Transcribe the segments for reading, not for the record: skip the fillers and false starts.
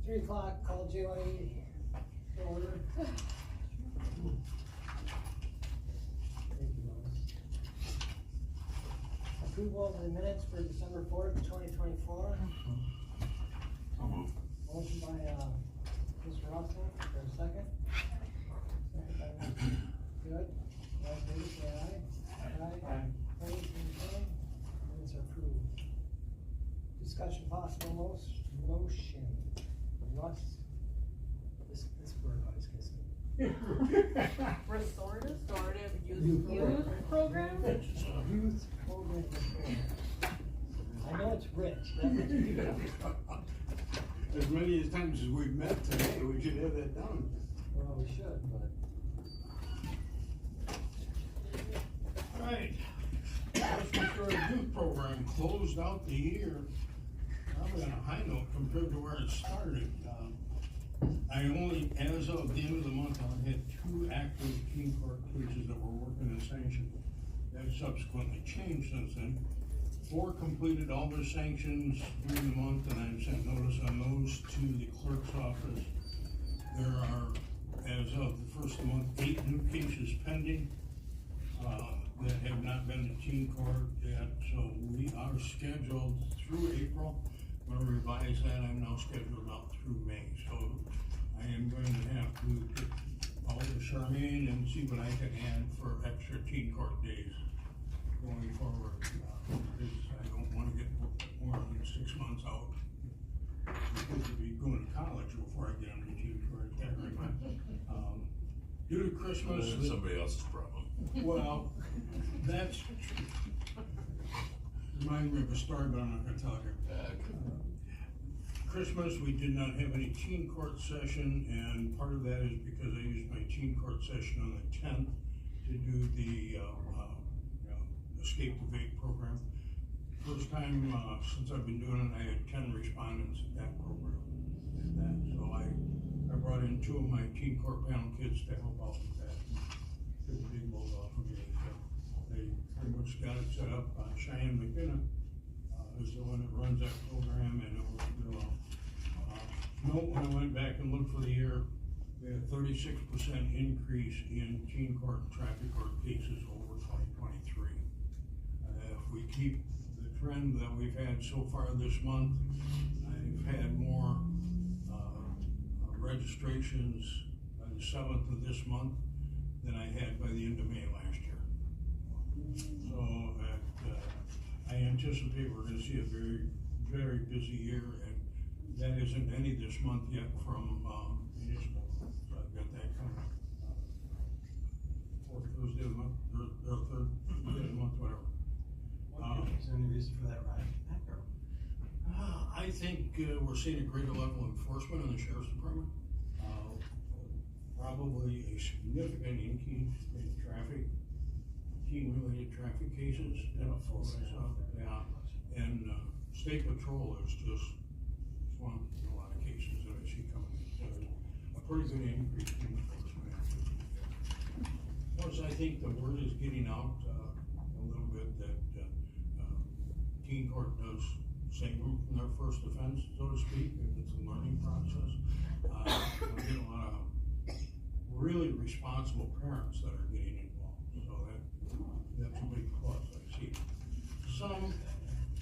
3 o'clock, call JYE to order. Thank you, Lois. Approval of the minutes for December 4th, 2024. Motion by Mr. Rusk, for a second. Second by Mr. Good. All in favor, say aye. Aye. Opposed, same sign. Minutes are approved. Discussion possible motion. Russ, this word always gets me. Restorative youth program? Youth program. I know it's rich. As many as times as we've met today, we should have that done. Well, we should, but. Right. Rusk Restorative Youth Program closed out the year probably on a high note compared to where it started. I only, as of the end of the month, I had 2 active teen court cases that were working in sanction. That subsequently changed since then. 4 completed all their sanctions during the month, and I've sent notice on those to the clerk's office. There are, as of the first of the month, 8 new cases pending that have not been to teen court yet, so we are scheduled through April. I'm going to revise that. I'm now scheduled out through May, so I am going to have to get all the Charmaine and see what I can add for extra teen court days going forward. Because I don't want to get more than 6 months out. Because I'll be going to college before I get on the teen court. Due to Christmas, That's somebody else's problem. well, that's reminds me of a story, but I'm not going to tell you. Christmas, we did not have any teen court session, and part of that is because I used my teen court session on the 10th to do the escape the vape program. First time since I've been doing it, I had 10 respondents at that program. So I brought in 2 of my teen court panel kids to help out with that. Took a big load off of me. They pretty much got it set up. Cheyenne McKenna is the one that runs that program, and it was real. When I went back and looked for the year, we had a 36% increase in teen court and traffic court cases over 2023. If we keep the trend that we've had so far this month, I've had more registrations by the 7th of this month than I had by the end of May last year. So I anticipate we're going to see a very, very busy year, and that isn't any this month yet from municipal. So I've got that coming up. 4th Thursday of the month, or 3rd Thursday of the month, whatever. Is there any reason for that, Ryan? I think we're seeing a greater level of enforcement in the sheriff's department. Probably a significant increase in traffic, teen-related traffic cases. And state patrol is just swamped in a lot of cases that I see coming in. So a pretty good increase in enforcement activity. Plus, I think the word is getting out a little bit that teen court does save them from their first offense, so to speak, and it's a learning process. We get a lot of really responsible parents that are getting involved, so that's a big plus. I see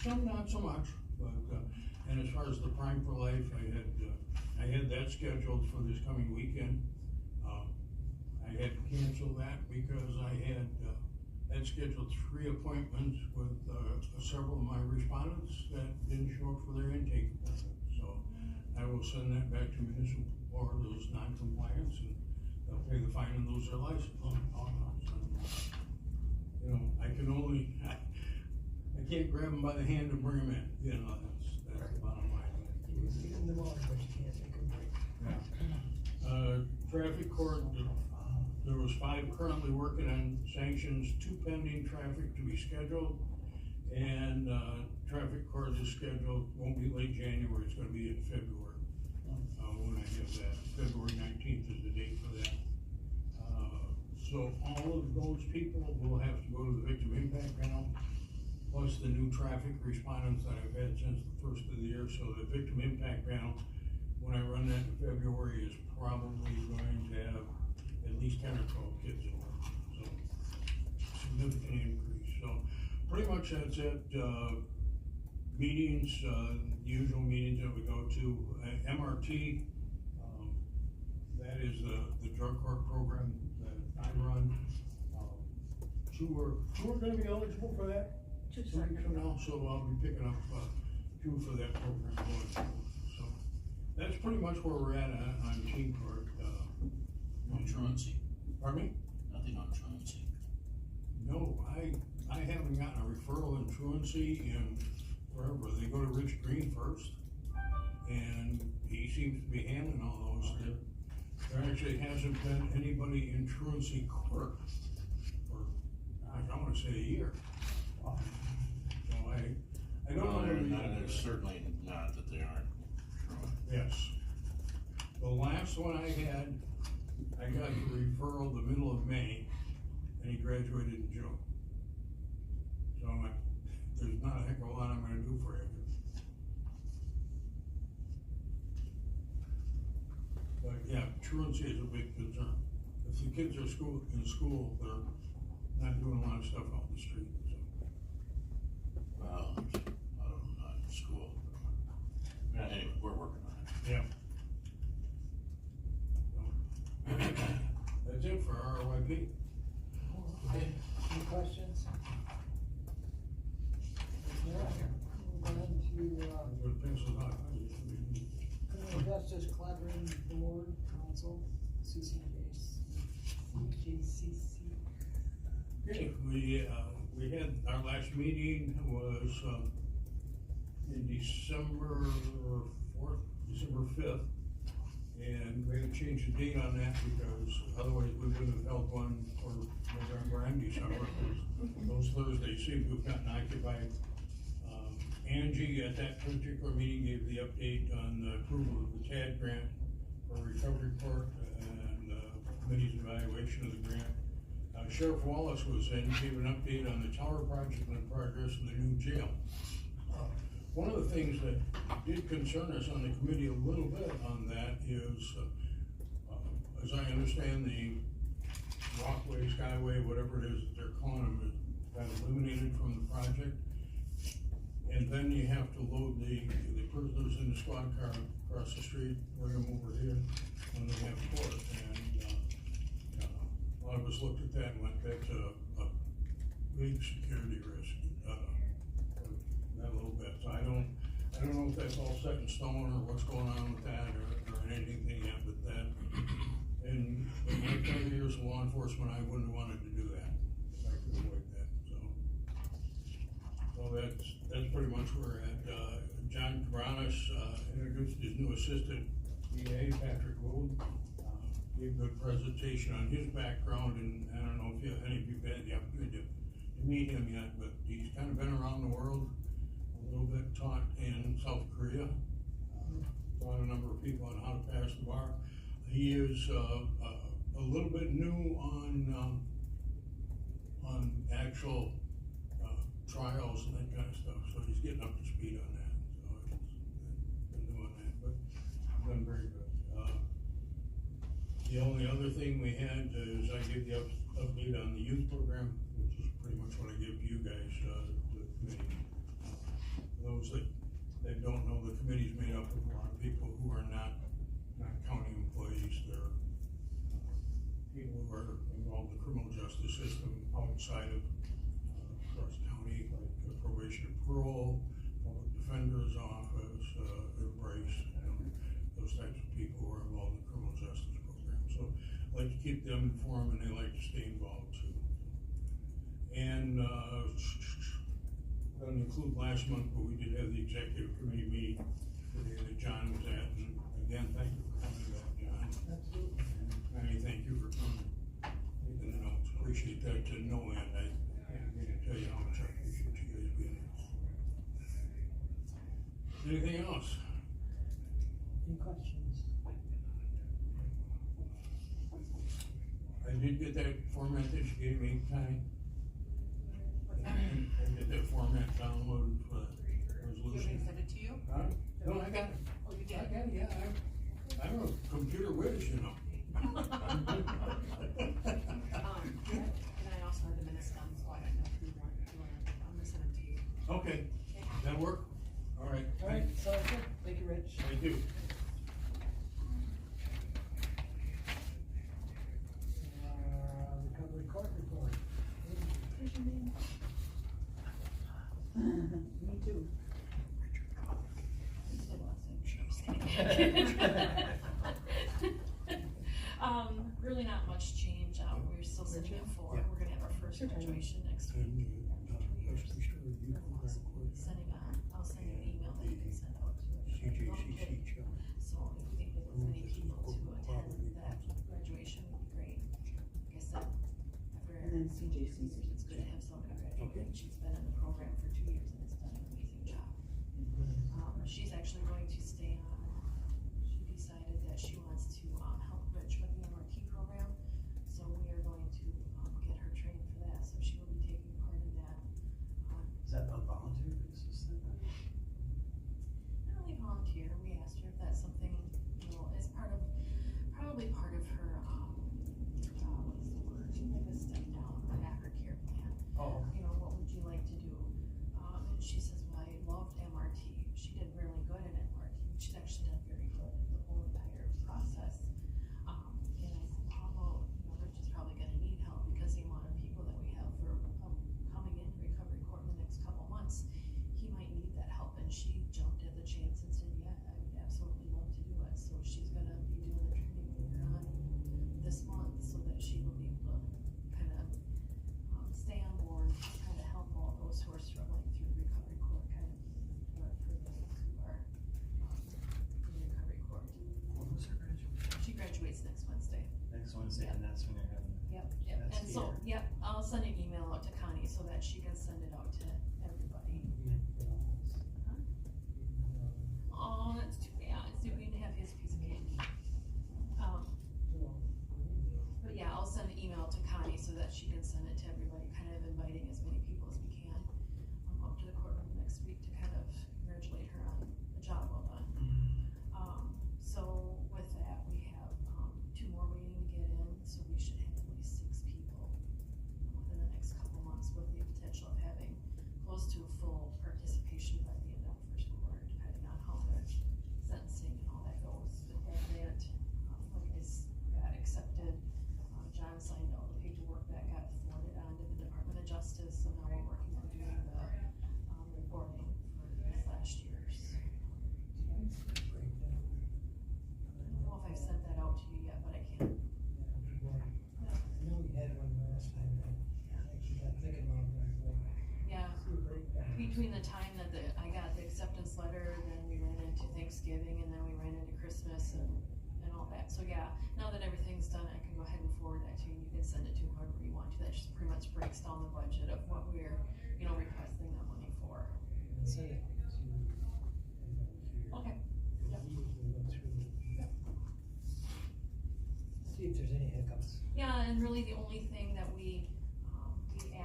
some not so much, but and as far as the Prime for Life, I had that scheduled for this coming weekend. I had to cancel that because I had scheduled 3 appointments with several of my respondents that didn't show up for their intake appointment. So I will send that back to municipal for those non-compliance, and they'll pay the fine and lose their license. I can't grab them by the hand and bring them in. That's the bottom line. You can get them all, but you can't take them away. Traffic court. There was 5 currently working on sanctions, 2 pending traffic to be scheduled, and traffic court is scheduled, won't be late January, it's going to be in February. When I have that, February 19th is the date for that. So all of those people will have to go to the victim impact panel, plus the new traffic respondents that I've had since the first of the year. So the victim impact panel when I run that in February, is probably going to have at least 10 or 12 kids in it, so significant increase. So pretty much that's it. Meetings, usual meetings that we go to. MRT, that is the drug court program that I run. Two are gonna be eligible for that 2 weeks from now, so I'll be picking up, 2 for that program going forward. So that's pretty much where we're at on team court. On truancy, Pardon me? nothing on truancy. No, I haven't gotten a referral in truancy in forever. They go to Rich Green first, and he seems to be handling all those. There actually hasn't been anybody in truancy court for, I wanna say a year. So I don't know. Well, whether there's certainly not that they aren't truant. Yes. The last one I had, I got the referral the middle of May, and he graduated in June. So I'm like, there's not a heck of a lot I'm gonna do for you. But yeah, truancy is a big concern. If the kids are in school, they're not doing a lot of stuff out in the street, so. Well, I don't know, not in school. But anyway, we're working on it. Yeah. So, that's it for RYP. Any questions? Yeah, move on to, Good pencils on. Criminal Justice Collaborating Board Council, CCJCC. Okay, we had, our last meeting was, in December 4th, December 5th. And we had to change the date on that because otherwise we wouldn't have held one for November and December, because those Thursdays seem to have gotten occupied. Angie at that particular meeting gave the update on the approval of the TAD grant for recovery court and committee's evaluation of the grant. Sheriff Wallace was in, gave an update on the tower project and the progress of the new jail. One of the things that did concern us on the committee a little bit on that is, as I understand, the walkway, skyway, whatever it is that they're calling them, got eliminated from the project. And then you have to load the prisoners in the squad car across the street, bring them over here when they have court. And a lot of us looked at that and went, that's a big security risk. That little bit. So I don't know if that's all set in stone or what's going on with that or anything yet, but that, in my 30 years of law enforcement, I wouldn't have wanted to do that if I could avoid that, so. So that's pretty much where we're at. John Cabranes, introduced his new assistant, EA, Patrick Wood, gave a good presentation on his background, and I don't know if any of you had the opportunity to meet him yet, but he's kind of been around the world. A little bit taught in South Korea, taught a number of people on how to pass the bar. He is a little bit new on actual trials and that kind of stuff, so he's getting up to speed on that. So he's been doing that, but done very good. The only other thing we had is I gave the update on the youth program, which is pretty much what I give to you guys, the committee. Those that don't know, the committee's made up of a lot of people who are not county employees. They're people who are involved in the criminal justice system outside of Rusk County, like probation and parole, public defender's office, embrace, those types of people who are involved in the criminal justice program. So I like to keep them informed, and they like to stay involved too. And doesn't include last month, but we did have the executive committee meeting today that John was at, and again, thank you for coming back, John. Absolutely. And Manny, thank you for coming. Taking the notes, appreciate that to no end. I can't begin to tell you how much I appreciate you guys being here. Anything else? Any questions? I did get that format that you gave me, Connie. I get that format downloaded for the Do you want me to resolution. send it to you? Huh? No, I got it. Oh, you I did? got it, yeah. I'm a computer whiz, you know. And I also had the minutes done, so I don't know if you want to, I'm listening to you. Okay, that work? All right. All right, sounds good. Thank you, Rich. Thank you. Recovery court report. Me too. Really not much change, we're still sitting at 4, we're gonna have our first graduation next week. Sending I'll send you an email that you can send out to everybody. So if we can get as many people to attend that graduation would be great. Like I said, And then CJC's. it's good to have somebody graduate, she's been in the program for 2 years and has done an amazing job. She's actually going to stay on, she decided that she wants to, help Rich with the MRT program. So we are going to, get her trained for that, so she will be taking part in that. Is that a volunteer basis then? Not only volunteer, we asked her if that's something, you know, as probably part of her, what is the word, like a step down, the aftercare plan. Oh. You know, what would you like to do? And she says, well, I loved MRT. She did really good in MRT. She's actually done very good in the whole entire process. And I said, well, you know, Rich is probably gonna need help because the amount of people that we have for, coming in recovery court in the next couple months, he might need that help. And she jumped at the chance and said, yeah, I would absolutely love to do it. So she's gonna be doing the training later on this month so that she will be able to kind of, stay on board, kind of help all those who are struggling through the recovery court, kind of for those who are, in recovery court. When was her graduation? She graduates next Wednesday. Next Wednesday, and that's when you're having. Yep, yep, That's and so, here. yep, I'll send an email out to Connie so that she can send it out to everybody. Oh, that's too bad, so we can have his piece of cake. But yeah, I'll send an email to Connie so that she can send it to everybody, kind of inviting as many people as we can, up to the courtroom next week to kind of congratulate her on a job well done. So with that, we have, 2 more waiting to get in, so we should have at least 6 people within the next couple months with the potential of having close to a full participation by the end of the first quarter, depending on how the sentencing and all that goes. But that, got accepted, John signed all the paperwork that got forwarded on to the Department of Justice, so now we're working on doing the, reporting for this last year's. I don't know if I've sent that out to you yet, but I can. I know we had one last time, I actually got thinking about that, Yeah, see a breakdown. between the time that I got the acceptance letter, then we ran into Thanksgiving, and then we ran into Christmas and all that. So yeah, now that everything's done, I can go ahead and forward that to you. You can send it to whoever you want to. That just pretty much breaks down the budget of what we're, you know, requesting that money for. Send it to everybody here. Okay. Because we usually look through. See if there's any hiccups. Yeah, and really the only thing that we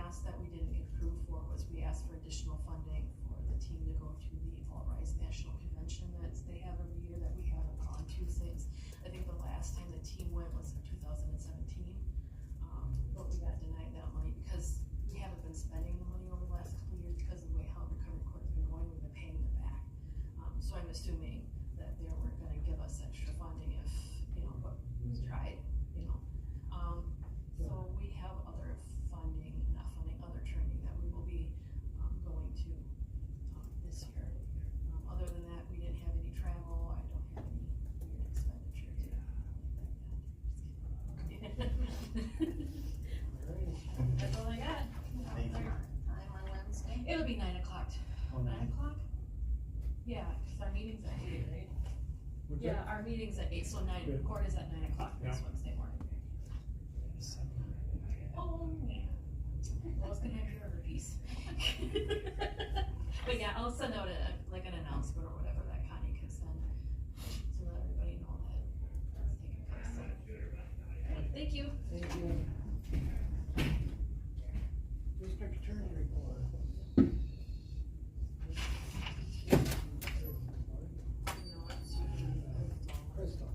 asked that we didn't get approved for was we asked for additional funding for the team to go to the All Rise National Convention that they have every year that we haven't gone to since, I think the last time the team went was in 2017. But we got denied that money because we haven't been spending the money over the last couple of years because of the way how recovery court has been going, we've been paying it back. So I'm assuming that they weren't gonna give us extra funding if, you know, but we tried, you know. So we have other funding, not funding, other training that we will be, going to, this year. Other than that, we didn't have any travel, I don't have any weird expenditures or anything like that. That's all I got. Thank you. Time on Wednesday? It'll be 9 o'clock. Oh, 9 o'clock? Yeah, cause our meeting's at 8, right? What's Yeah, that? our meeting's at 8, so Good. court is at 9 o'clock next Yeah. Wednesday morning. Oh, yeah. Well, I was gonna have your other piece. But yeah, I'll send out like an announcement or whatever that Connie can send, to let everybody know that that's taking place, so. Alright, thank you. Thank you. District Attorney report. No, it's usually Crystal.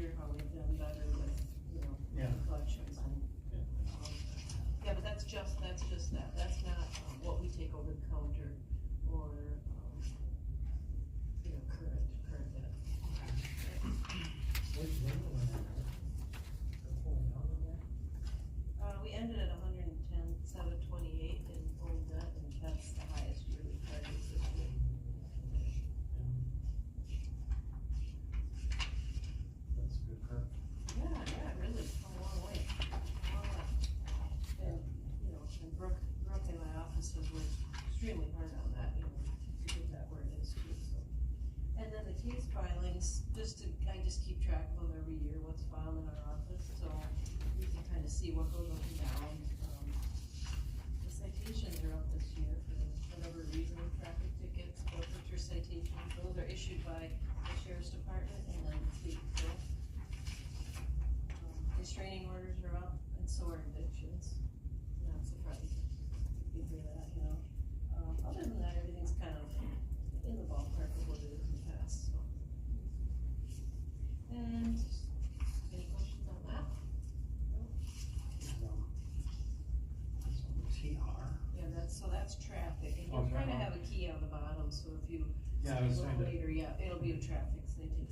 year how we've done better with, Yeah. collections and. Yeah, but that's just that, that's not, what we take over the counter or, current debt. What's the other one at? They're pulling out of there? We ended at 110,728 in old debt, and that's the highest yearly charges this year. That's a good curve. Yeah, really, come a long way, And, and Brooke in my office has worked extremely hard on that, to get that where it is too, so. And then the case filings, I just keep track of them every year, what's filed in our office, so you can kind of see what goes up and down. The citations are up this year for whatever reason, traffic tickets, forfeiture citations, those are issued by the sheriff's department and then the state patrol. Restraining orders are up, and so are evictions. Not surprising, you hear that, other than that, everything's kind of in the ballpark of what it is in the past, so. And, any questions on that? TR. Yeah, that's traffic, and you'll Okay. kind of have a key on the bottom, so if you. Yeah, I was look trying to- later, yeah, it'll be a traffic citation.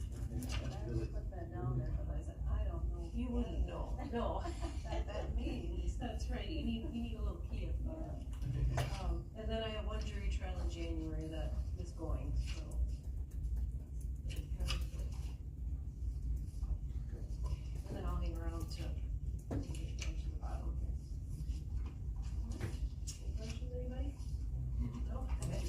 But I would put that down there, but I said, I don't know. You wouldn't know, no, that means, that's right, you need a little key at the bottom. And then I have one jury trial in January that is going, so. And then I'll hang around to get down to the bottom here. Any questions, anybody? No? Okay.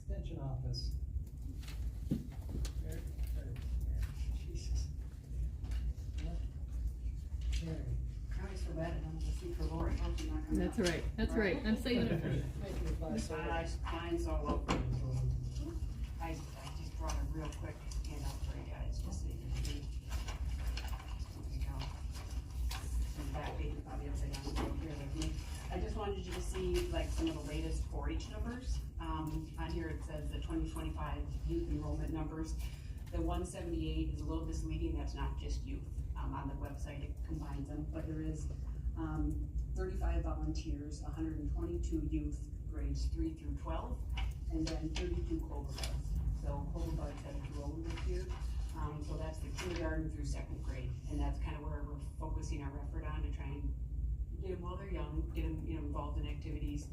Extension office. Jesus. Mary. I always feel bad, I'm gonna see for Lori, hope you're not coming That's up. right, that's right, I'm saving it for you. Make your advice. Mine's all over. I just brought a real quick handout for you guys, just so you can see. There you go. And that page is probably upside down, so here with me. I just wanted you to see like some of the latest 4-H numbers. On here it says the 2025 youth enrollment numbers. The 178 is a little misleading, that's not just youth. On the website, it combines them, but there is 35 volunteers, 122 youth, grades 3 through 12, and then 32 Clover Buds. So Clover Buds have grown this year, so that's the kindergarten through 2nd grade, and that's kind of where we're focusing our effort on to try and get them while they're young, get them involved in activities.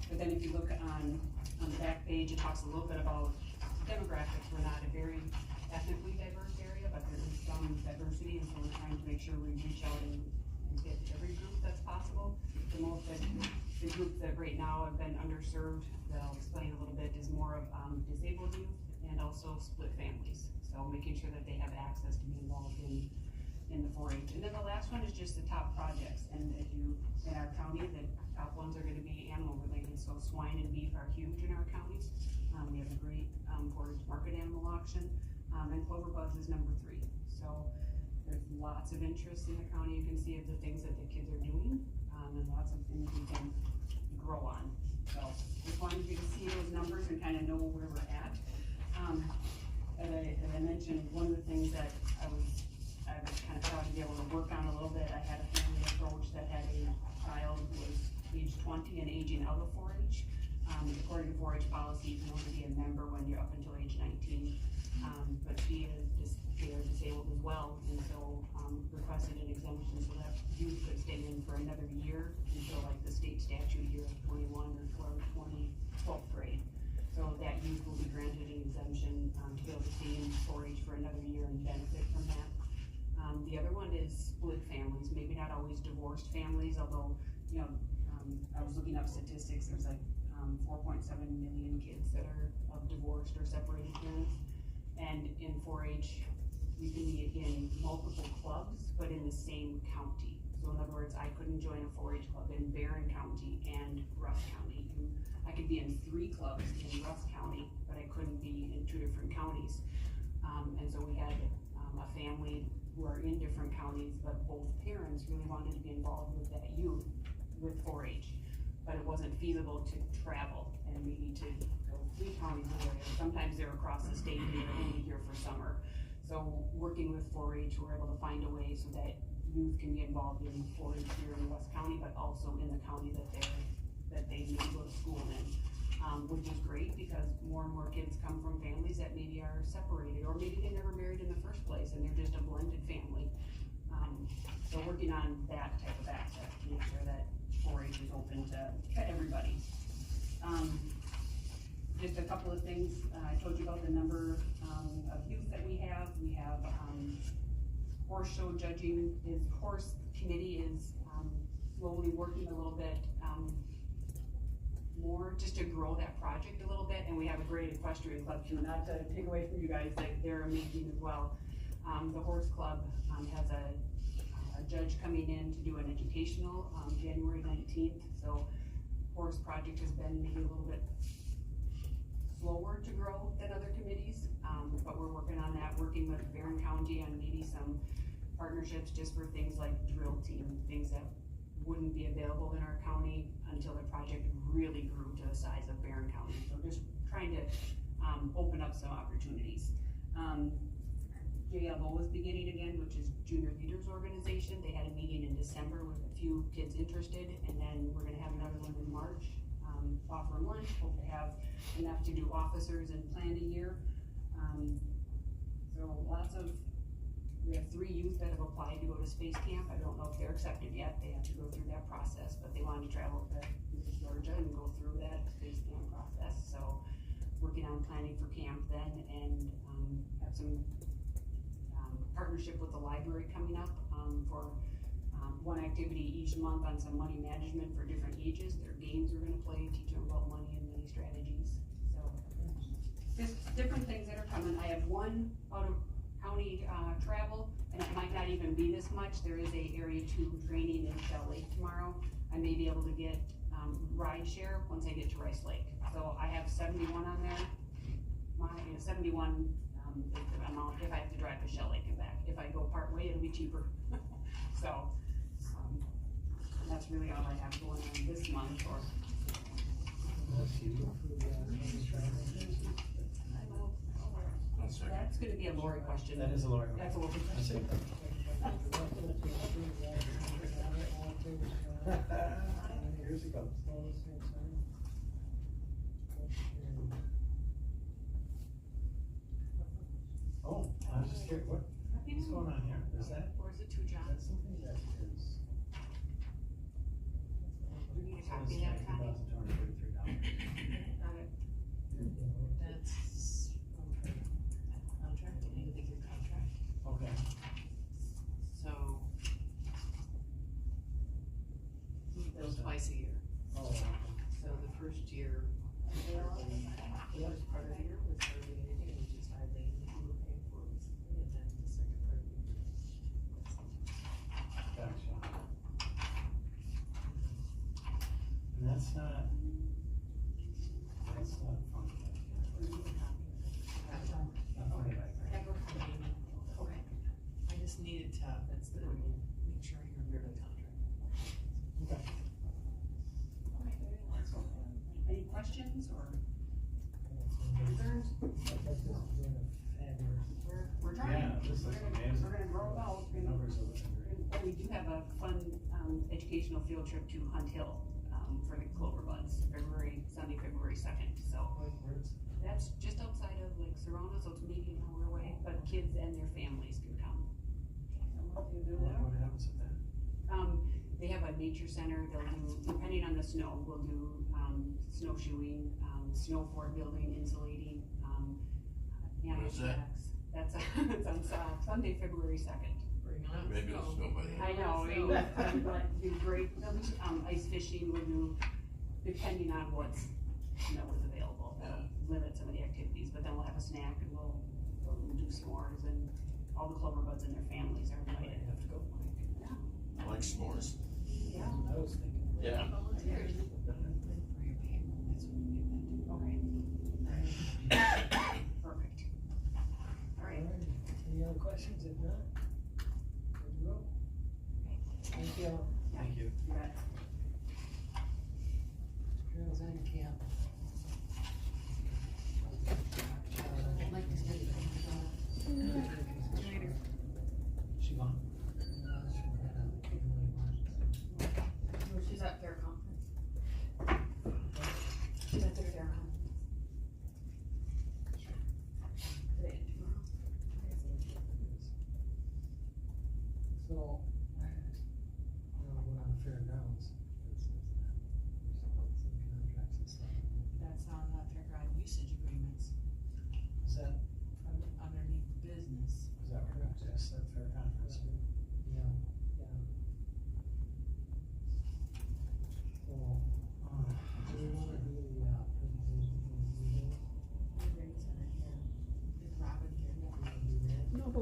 But then if you look on the back page, it talks a little bit about demographics. We're not a very ethnically diverse area, but there is some diversity, and so we're trying to make sure we reach out and get every group that's possible. The group that right now have been underserved, that I'll explain a little bit, is more of disabled youth and also split families. So making sure that they have access to be involved in the 4-H. And then the last one is just the top projects, and in our county, the top ones are gonna be animal related, so swine and beef are huge in our counties. We have a great 4-H market animal auction, and Clover Buds is number 3. So there's lots of interest in the county, you can see of the things that the kids are doing, and lots of things we can grow on. So just wanted you to see those numbers and kind of know where we're at. As I mentioned, one of the things that I was kind of proud to be able to work on a little bit, I had a family approach that had a child who was age 20 and aging out of 4-H. According to 4-H policy, you can only be a member when you're up until age 19. But they are disabled as well, and so requested an exemption so that youth could stay in for another year until like the state statute year of 21 or 12th grade. So that youth will be granted an exemption to be able to stay in 4-H for another year and benefit from that. The other one is split families, maybe not always divorced families, although, I was looking up statistics, there's like 4.7 million kids that are of divorced or separated parents. And in 4-H, you can be in multiple clubs, but in the same county. So in other words, I couldn't join a 4-H club in Barron County and Rusk County. I could be in 3 clubs in Rusk County, but I couldn't be in 2 different counties. And so we had a family who are in different counties, but both parents really wanted to be involved with that youth with 4-H. but it wasn't feasible to travel, and we need to go 3 counties away, or sometimes they're across the state, and they're only here for summer. So working with 4-H, we're able to find a way so that youth can get involved in 4-H here in West County, but also in the county that they need to go to school in. Which is great, because more and more kids come from families that maybe are separated, or maybe they never married in the first place, and they're just a blended family. So working on that type of access to make sure that 4-H is open to everybody. Just a couple of things, I told you about the number of youth that we have. We have horse show judging. Horse committee is slowly working a little bit more just to grow that project a little bit, and we have a great equestrian club too, not to take away from you guys, they're amazing as well. The horse club has a judge coming in to do an educational January 19th, so horse project has been maybe a little bit slower to grow than other committees, but we're working on that, working with Barron County on maybe some partnerships just for things like drill team, things that wouldn't be available in our county until the project really grew to the size of Barron County. So just trying to open up some opportunities. JLO is beginning again, which is Junior Leaders Organization. They had a meeting in December with a few kids interested, and then we're gonna have another one in March. Offer lunch, hope to have enough to do officers and plan a year. So we have 3 youth that have applied to go to space camp. I don't know if they're accepted yet. They have to go through that process, but they wanted to travel to Georgia and go through that space camp process. So working on planning for camp then, and have some partnership with the library coming up for one activity each month on some money management for different ages. Their games we're gonna play, teach them about money and money strategies. So just different things that are coming. I have one out of county travel, and it might not even be this much. There is a Area 2 training in Shell Lake tomorrow. I may be able to get ride share once I get to Rice Lake. So I have 71 on there. 71 is the amount if I have to drive to Shell Lake and back. If I go part way, it'll be cheaper. So that's really all I have going on this month. Or that's gonna be a Lori question. That is a Lori. That's a Lori question. Here she comes. Oh, I was just curious, what's going on here? Is that? Or is it 2 John? That's something that is. We need a copy of that, Connie. $2,233. Got it. That's contract, you need to think your contract, Okay. so. We bill twice a year, Oh, okay. so the first year, the first part of the year was hardly anything, which is hardly anything we were paying for, and then the second part of the year. Gotcha. And that's not funky. Not funky like that. Okay. I just needed to, that's the, make sure you're under the contract. Okay. Any questions or concerns? We're trying. Yeah, this looks amazing. We're gonna grow it out. The numbers are looking great. And we do have a fun, educational field trip to Hunt Hill, for the Clover Buds, Sunday, February 2nd, so. That's just outside of like Serrano, so it's maybe an hour away, but kids and their families can come. What happens with that? They have a nature center, they'll do, depending on the snow, we'll do, snowshoeing, snow fort building, insulating, animal Where's that? tracks. That's, it's on Sunday, February 2nd. Bring on Maybe it'll snow by then. I know, but it'd be great, they'll do, ice fishing, we'll do, depending on what snow is available, that'll limit some of the activities, but then we'll have a snack and we'll do s'mores, and all the Clover Buds and their families are invited. Have to go. I like s'mores. Yeah. I was thinking. Yeah. Okay. Perfect. All right. Any other questions? If not, good to go. Thank you. Yeah. Thank you. You bet.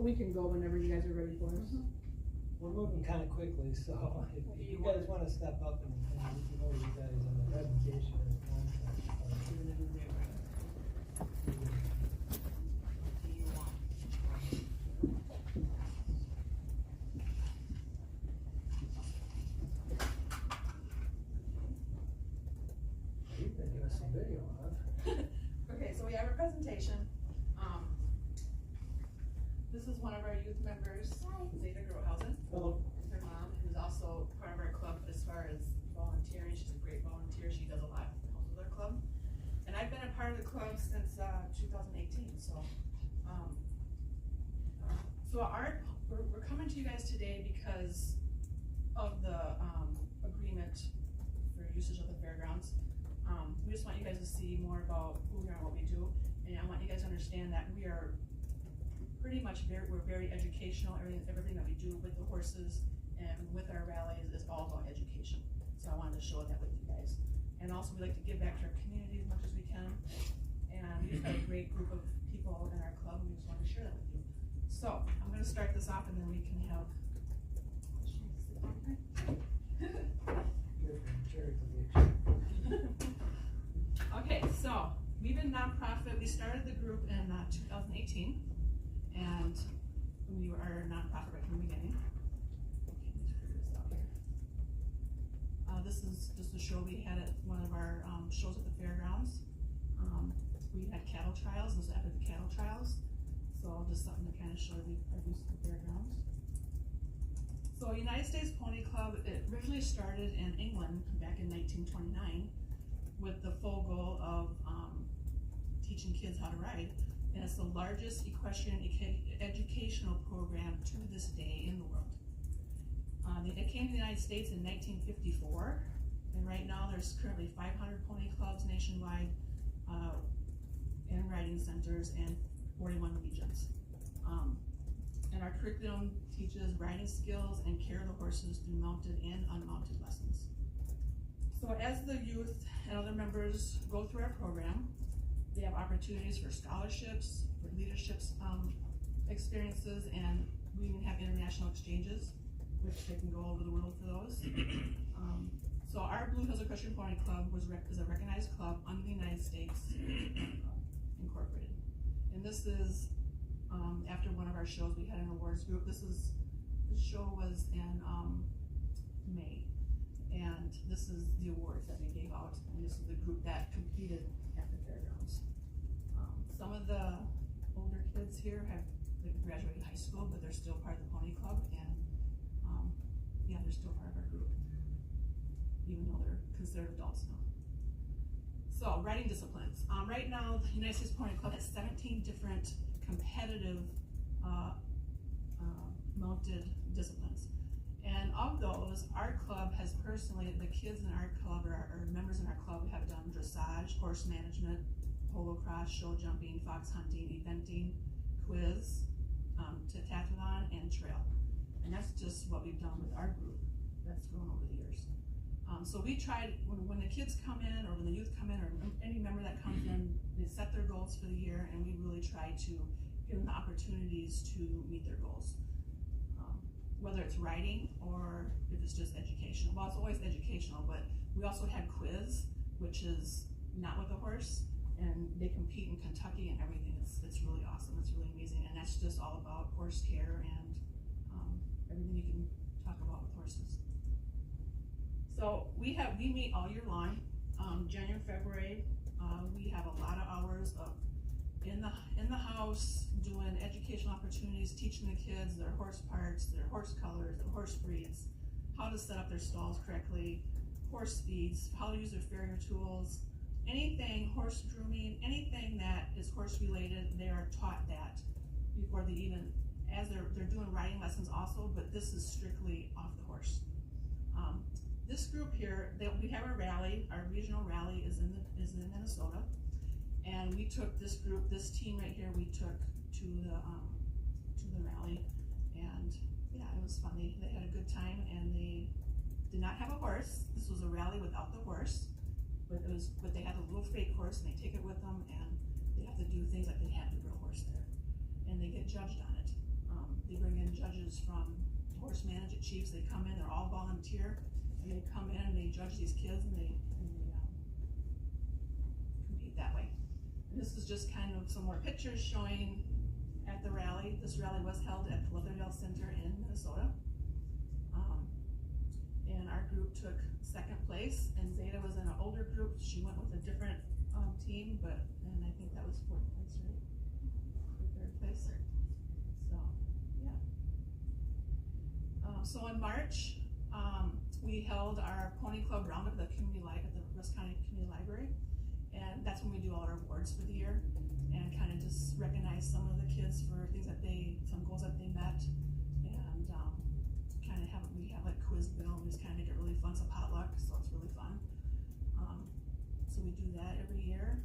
But we can go whenever you guys are ready for us. We're moving kinda quickly, so if you guys wanna step up and we can go with you guys on the education and contract. You've been doing some video, huh? Okay, so we have a presentation. This is one of our youth members, Zeta Grohausen. Hello. And her mom, who's also part of our club as far as volunteering. She's a great volunteer. She does a lot with our club. And I've been a part of the club since 2018, so. We're coming to you guys today because of the agreement for usage of the fairgrounds. We just want you guys to see more about who we are and what we do. And I want you guys to understand that we are pretty much we're very educational. Everything that we do with the horses and with our rallies is all about education. So I wanted to show that with you guys. And also we like to give back to our community as much as we can. And we've got a great group of people in our club, and we just wanted to share that with you. So I'm gonna start this off and then we can have Okay, so we've been nonprofit. We started the group in 2018, and we were a nonprofit right from the beginning. Okay, let's figure this out here. This is just a show we had at one of our shows at the fairgrounds. We had cattle trials. This was after the cattle trials, so just something to kind of show our use of the fairgrounds. So United States Pony Club, it originally started in England back in 1929 with the full goal of teaching kids how to ride. And it's the largest equestrian educational program to this day in the world. It came to the United States in 1954, and right now there's currently 500 pony clubs nationwide, and riding centers in 41 regions. And our curriculum teaches riding skills and care of the horses through mounted and unmounted lessons. So as the youth and other members go through our program, they have opportunities for scholarships, for leaderships experiences, and we even have international exchanges, which they can go over the world for those. So our Blue Hills Equestrian Pony Club is a recognized club under the United States Incorporated. And this is after one of our shows, we had an awards group. This show was in May, and this is the awards that we gave out, and this is the group that competed at the fairgrounds. Some of the older kids here have graduated high school, but they're still part of the pony club, and yeah, they're still part of our group, even though they're considered adults now. So, riding disciplines. Right now, the United States Pony Club has 17 different competitive mounted disciplines. And of those, our club has personally, the kids in our club, or members in our club, have done dressage, horse management, polo cross, show jumping, fox hunting, eventing, quiz, tathlon, and trail. And that's just what we've done with our group. That's grown over the years. So we tried, when the kids come in, or when the youth come in, or any member that comes in, they set their goals for the year, and we really try to give them the opportunities to meet their goals. Whether it's riding, or if it's just educational. Well, it's always educational, but we also had quiz, which is not with a horse, and they compete in Kentucky and everything. It's really awesome, it's really amazing, and that's just all about horse care and everything you can talk about with horses. So we meet all year long. January, February, we have a lot of hours of in the house doing educational opportunities, teaching the kids their horse parts, their horse colors, their horse breeds, how to set up their stalls correctly, horse feeds, how to use their farrier tools, anything horse grooming, anything that is horse related, they are taught that before they even, as they're doing riding lessons also, but this is strictly off the horse. This group here, we have a rally. Our regional rally is in Minnesota, and we took this group, this team right here, we took to the rally, and yeah, it was fun. They had a good time, and they did not have a horse. This was a rally without the horse, but they had a little fake horse, and they take it with them, and they have to do things like they have the real horse there, and they get judged on it. They bring in judges from horse management chiefs, they come in, they're all volunteer, and they come in and they judge these kids and they compete that way. And this is just kind of some more pictures showing at the rally. This rally was held at the Leatherdale Center in Minnesota. And our group took second place, and Zeta was in an older group. She went with a different team, and I think that was fourth place, right? Or third place. So, yeah. So in March, we held our Pony Club Roundup at the Rusk County Community Library, and that's when we do all our awards for the year, and kind of just recognize some of the kids for things that some goals that they met, and kind of we have like quiz bill, and just kind of get really fun, some potluck, so it's really fun. So we do that every year.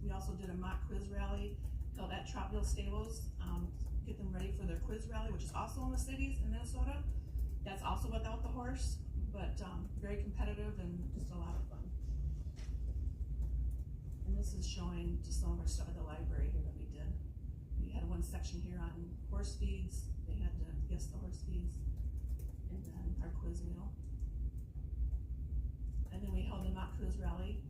We also did a mock quiz rally held at Troutville Stables, get them ready for their quiz rally, which is also in the cities in Minnesota. That's also without the horse, but very competitive and just a lot of fun. And this is showing just some of our stuff at the library here that we did. We had one section here on horse feeds. They had to guess the horse feeds, and then our quiz wheel. And then we held a mock quiz rally.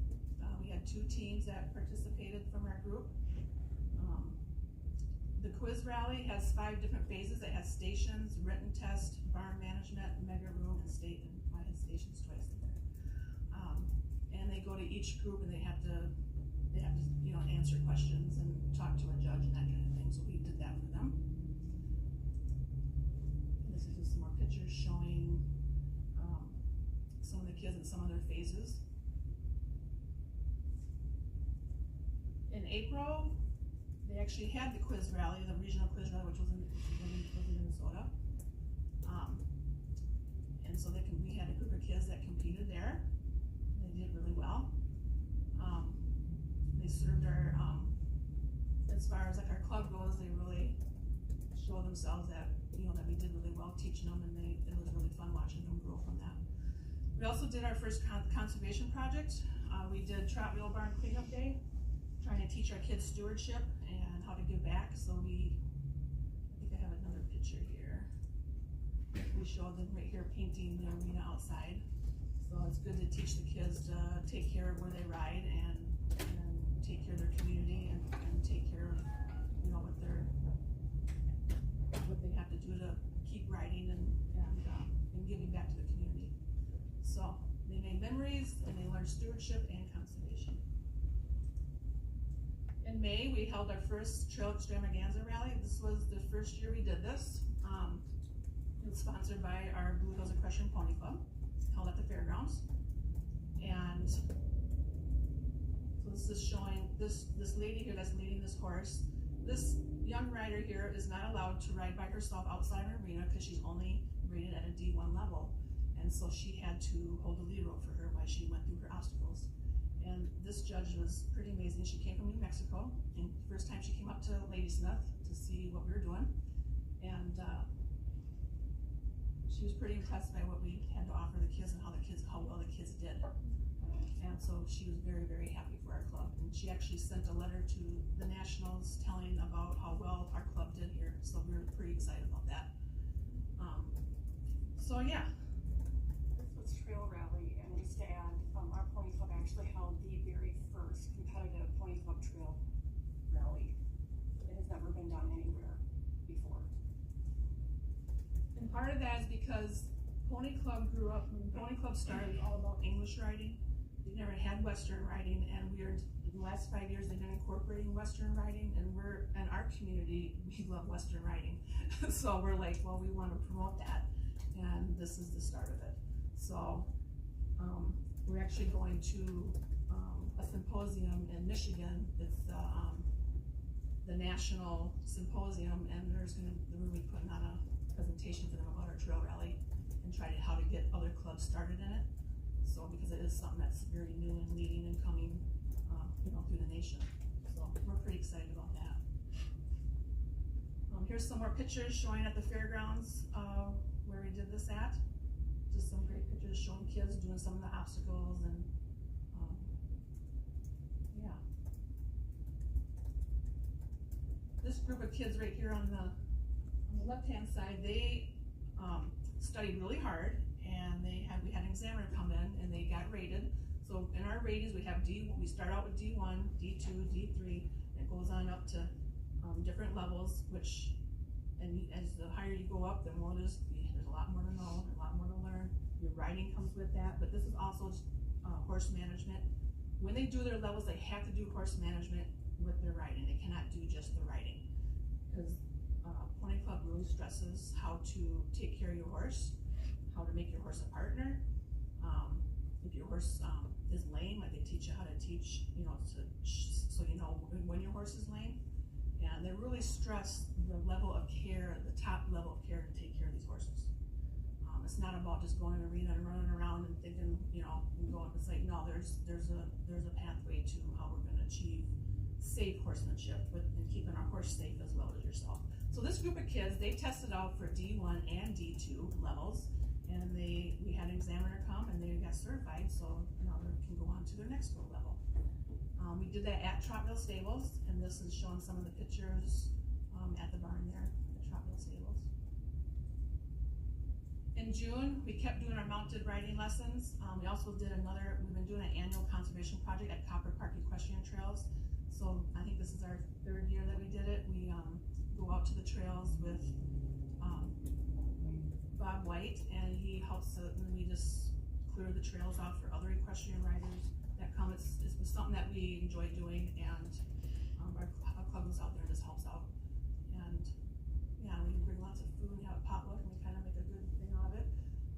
We had 2 teams that participated from our group. The quiz rally has 5 different phases. It has stations, written test, barn management, mega room, and state, and I had stations twice in there. And they go to each group and they have to answer questions and talk to a judge and that kind of thing. So we did that for them. And this is just some more pictures showing some of the kids in some of their phases. In April, they actually had the quiz rally, the regional quiz rally, which was in Minnesota. And so we had a group of kids that competed there. They did really well. They served as far as like our club goes, they really show themselves that that we did really well teaching them, and it was really fun watching them grow from that. We also did our first conservation project. We did Trout Wheel Barn Cleanup Day, trying to teach our kids stewardship and how to give back. So I think I have another picture here. We showed them right here painting the arena outside. So it's good to teach the kids to take care of where they ride and take care of their community and take care of what they have to do to keep riding and giving back to the community. So they made memories and they learned stewardship and conservation. In May, we held our first Trail Extravaganza rally. This was the first year we did this. It was sponsored by our Blue Hills Equestrian Pony Club, held at the fairgrounds. And so this is showing this lady here that's leading this horse. This young rider here is not allowed to ride by herself outside an arena because she's only rated at a D1 level. And so she had to hold the lead rope for her while she went through her obstacles. And this judge was pretty amazing. She came from New Mexico, and the first time she came up to Ladysmith to see what we were doing. And she was pretty impressed by what we had to offer the kids and how well the kids did. And so she was very, very happy for our club. And she actually sent a letter to the Nationals telling about how well our club did here. So we were pretty excited about that. So yeah. This was Trail Rally, and just to add, our Pony Club actually held the very first competitive Pony Club Trail Rally. It has never been done anywhere before. And part of that is because Pony Club grew up, when Pony Club started, all about English riding. They never had Western riding, and in the last 5 years they've been incorporating Western riding, and in our community, we love Western riding. So we're like, well, we want to promote that, and this is the start of it. So we're actually going to a symposium in Michigan. It's the national symposium, and we're going to be putting on a presentation for them about our trail rally and try how to get other clubs started in it. So because it is something that's very new and leading and coming, through the nation. So we're pretty excited about that. Here's some more pictures showing at the fairgrounds where we did this at. Just some great pictures showing kids doing some of the obstacles and yeah. This group of kids right here on on the left-hand side, they, studied really hard, and we had an examiner come in, and they got rated. So in our ratings, we start out with D1, D2, D3, and it goes on up to, different levels, and as the higher you go up, the more there's a lot more to know, a lot more to learn. Your riding comes with that, but this is also, horse management. When they do their levels, they have to do horse management with their riding. They cannot do just the riding. Because Pony Club really stresses how to take care of your horse, how to make your horse a partner. If your horse is lame, like they teach you how to teach, so you know when your horse is lame. And they really stress the level of care, the top level of care to take care of these horses. It's not about just going in an arena and running around and thinking, and going. It's like, no, there's a pathway to how we're going to achieve safe horsemanship and keeping our horse safe as well as yourself. So this group of kids, they tested out for D1 and D2 levels, and we had an examiner come and they got certified, so now they can go on to their next level. We did that at Trottville Stables, and this is showing some of the pictures at the barn there at Trottville Stables. In June, we kept doing our mounted riding lessons. We also did we've been doing an annual conservation project at Copper Park Equestrian Trails. So I think this is our 3rd year that we did it. We go out to the trails with Bob White, and he helps and we just clear the trails out for other equestrian riders that come. It's something that we enjoy doing, and our club goes out there and just helps out. And yeah, we bring lots of food, we have a potluck, and we kind of make a good thing out of it.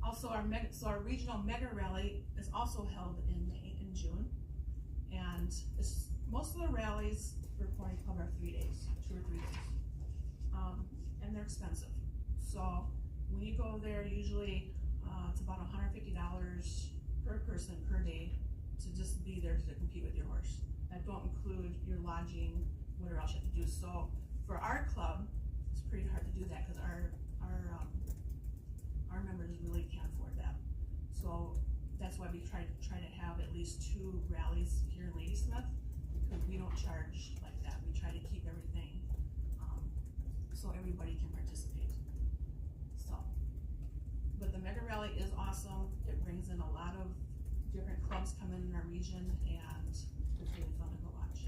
Also, our regional mega rally is also held in June, and most of the rallies for Pony Club are 3 days, 2 or 3 days, and they're expensive. So when you go there, usually it's about $150 per person per day to just be there to compete with your horse. That don't include your lodging, whatever else you have to do. So for our club, it's pretty hard to do that because our members really can't afford that. So that's why we try to have at least 2 rallies here in Ladysmith, because we don't charge like that. We try to keep everything so everybody can participate. So, but the mega rally is awesome. It brings in a lot of different clubs come in our region, and it's really fun to go watch.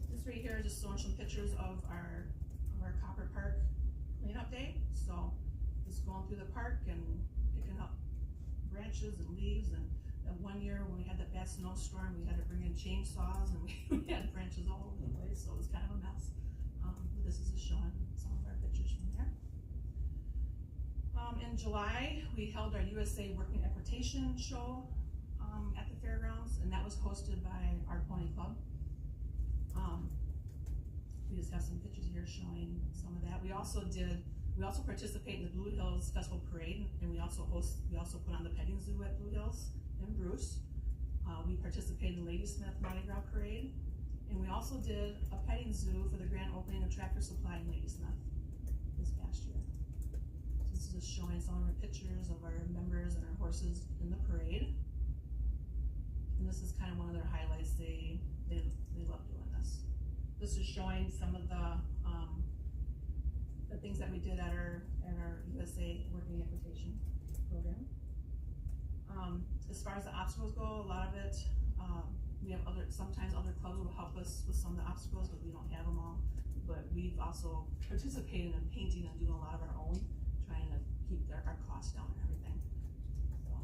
This right here is just showing some pictures of our Copper Park cleanup day. So just going through the park and picking up branches and leaves, and one year when we had that bad snowstorm, we had to bring in chainsaws, and we had branches all over the place, so it was kind of a mess. But this is just showing some of our pictures from there. In July, we held our USA Working Equitation show at the fairgrounds, and that was hosted by our Pony Club. We just have some pictures here showing some of that. We also participated in the Blue Hills Festival Parade, and we also put on the petting zoo at Blue Hills in Bruce. We participated in the Ladysmith Mardi Gras Parade, and we also did a petting zoo for the grand opening of Tractor Supply in Ladysmith this past year. So this is just showing some of our pictures of our members and our horses in the parade. And this is kind of one of their highlights. They love doing this. This is showing some of the things that we did at our USA Working Equitation program. As far as the obstacles go, a lot of it, we have sometimes other clubs will help us with some of the obstacles, but we don't have them all. But we've also participated in painting and doing a lot of our own, trying to keep our costs down and everything. So,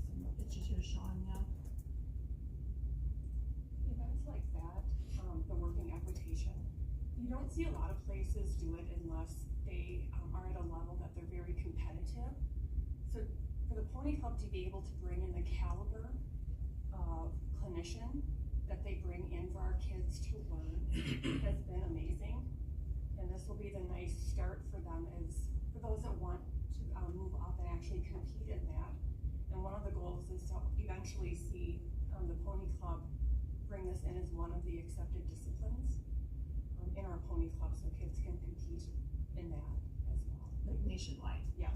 some more pictures here showing you. Events like that, the working equitation, you don't see a lot of places do it unless they are at a level that they're very competitive. So for the Pony Club to be able to bring in the caliber of clinician that they bring in for our kids to learn has been amazing. And this will be the nice start for them, as for those that want to move up and actually compete in that. And one of the goals is to eventually see the Pony Club bring this in as one of the accepted disciplines in our Pony Club, so kids can compete in that as well. Like nationwide. Yes.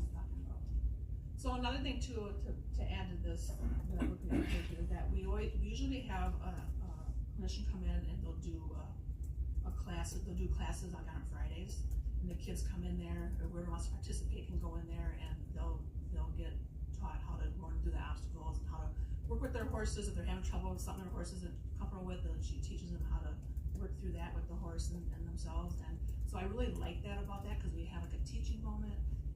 So another thing to add to this is that we usually have a clinician come in, and they'll do a class, they'll do classes like on Fridays, and the kids come in there, or whoever wants to participate can go in there, and they'll get taught how to learn through the obstacles and how to work with their horses. If they're having trouble with something their horse isn't comfortable with, then she teaches them how to work through that with the horse and themselves. And so I really like that about that, because we have like a teaching moment,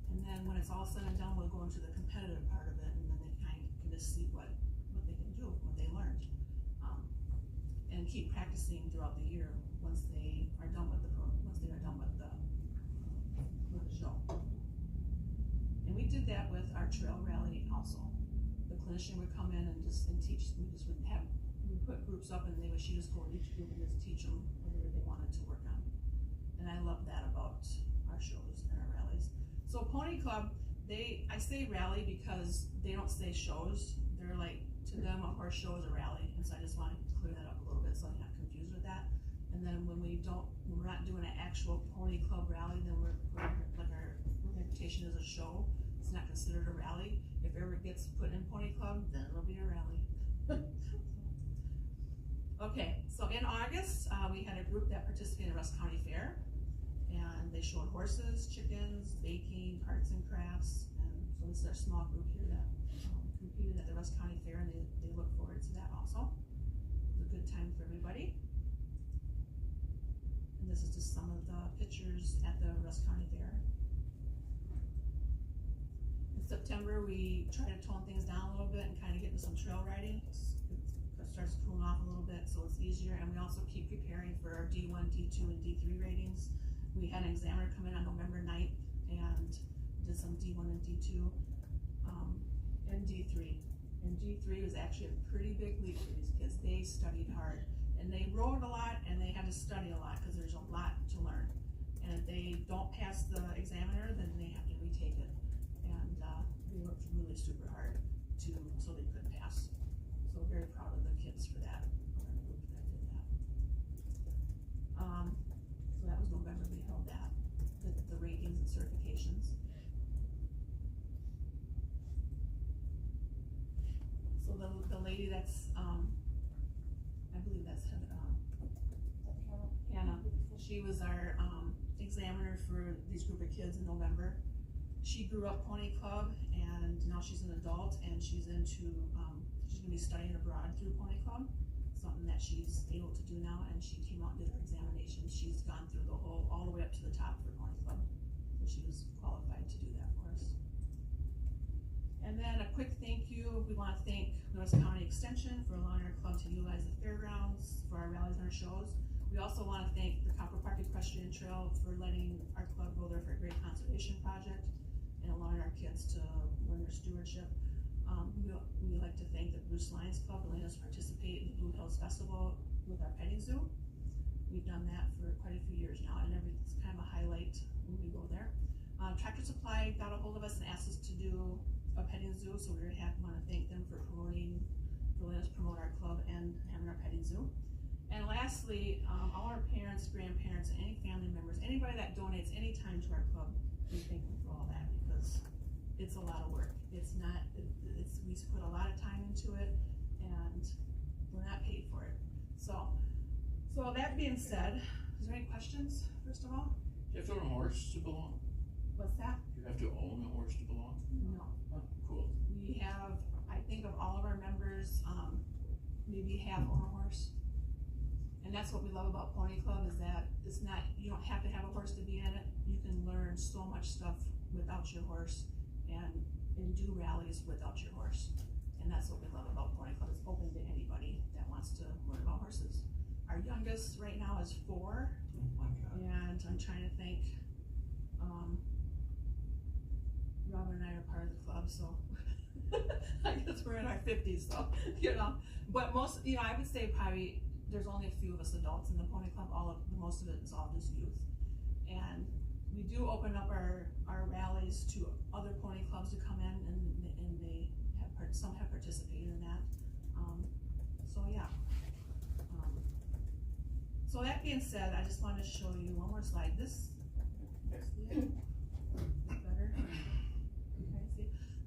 and then when it's all said and done, we'll go into the competitive part of it, and then they kind of can just see what they can do, what they learned, and keep practicing throughout the year once they are done with the show. And we did that with our trail rally also. The clinician would come in and teach. We put groups up, and she just go in each group and just teach them whatever they wanted to work on. And I love that about our shows and our rallies. So Pony Club, I say rally because they don't say shows. They're like, to them, a horse show is a rally. And so I just want to clear that up a little bit so I'm not confused with that. And then when we're not doing an actual Pony Club rally, then we're like our reputation is a show. It's not considered a rally. If it ever gets put in Pony Club, then it'll be a rally. Okay, so in August, we had a group that participated in the Rusk County Fair, and they showed horses, chickens, baking, arts and crafts, and so this is our small group here that competed at the Rusk County Fair, and they look forward to that also. It was a good time for everybody. And this is just some of the pictures at the Rusk County Fair. In September, we try to tone things down a little bit and kind of get into some trail riding. It starts cooling off a little bit, so it's easier. And we also keep preparing for our D1, D2, and D3 ratings. We had an examiner come in on November 9th and did some D1 and D2 and D3. And D3 was actually a pretty big leap for these kids. They studied hard, and they rode a lot, and they had to study a lot because there's a lot to learn. And if they don't pass the examiner, then they have to retake it. And they worked really super hard so they could pass. So very proud of the kids for that, for our group that did that. So that was November, we held that, the ratings and certifications. So the lady that's, I believe that's Hannah, she was our examiner for these group of kids in November. She grew up Pony Club, and now she's an adult, and she's gonna be studying abroad through Pony Club, something that she's able to do now, and she came out and did her examination. She's gone through all the way up to the top for Pony Club, so she was qualified to do that for us. And then a quick thank you. We want to thank Rusk County Extension for allowing our club to utilize the fairgrounds for our rallies and our shows. We also want to thank the Copper Park Equestrian Trail for letting our club go there for a great conservation project and allowing our kids to learn their stewardship. We like to thank the Bruce Lions Club for letting us participate in the Blue Hills Festival with our petting zoo. We've done that for quite a few years now, and it's kind of a highlight when we go there. Tractor Supply got a hold of us and asked us to do a petting zoo, so we want to thank them for letting us promote our club and having our petting zoo. And lastly, all our parents, grandparents, and any family members, anybody that donates any time to our club, we thank them for all that, because it's a lot of work. We put a lot of time into it, and we're not paid for it. So that being said, is there any questions, first of all? Do you have to own a horse to belong? What's that? Do you have to own a horse to belong? No. Oh, cool. We have, I think of all of our members, maybe half own a horse. And that's what we love about Pony Club, is that it's not, you don't have to have a horse to be in it. You can learn so much stuff without your horse and do rallies without your horse. And that's what we love about Pony Club. It's open to anybody that wants to learn about horses. Our youngest right now is 4. Oh my God. And I'm trying to think, Robin and I are part of the club, so I guess we're in our 50s, so, but most, I would say probably there's only a few of us adults in the Pony Club. Most of it is all just youth. And we do open up our rallies to other pony clubs to come in, and some have participated in that. So yeah. So that being said, I just wanted to show you one more slide. This better.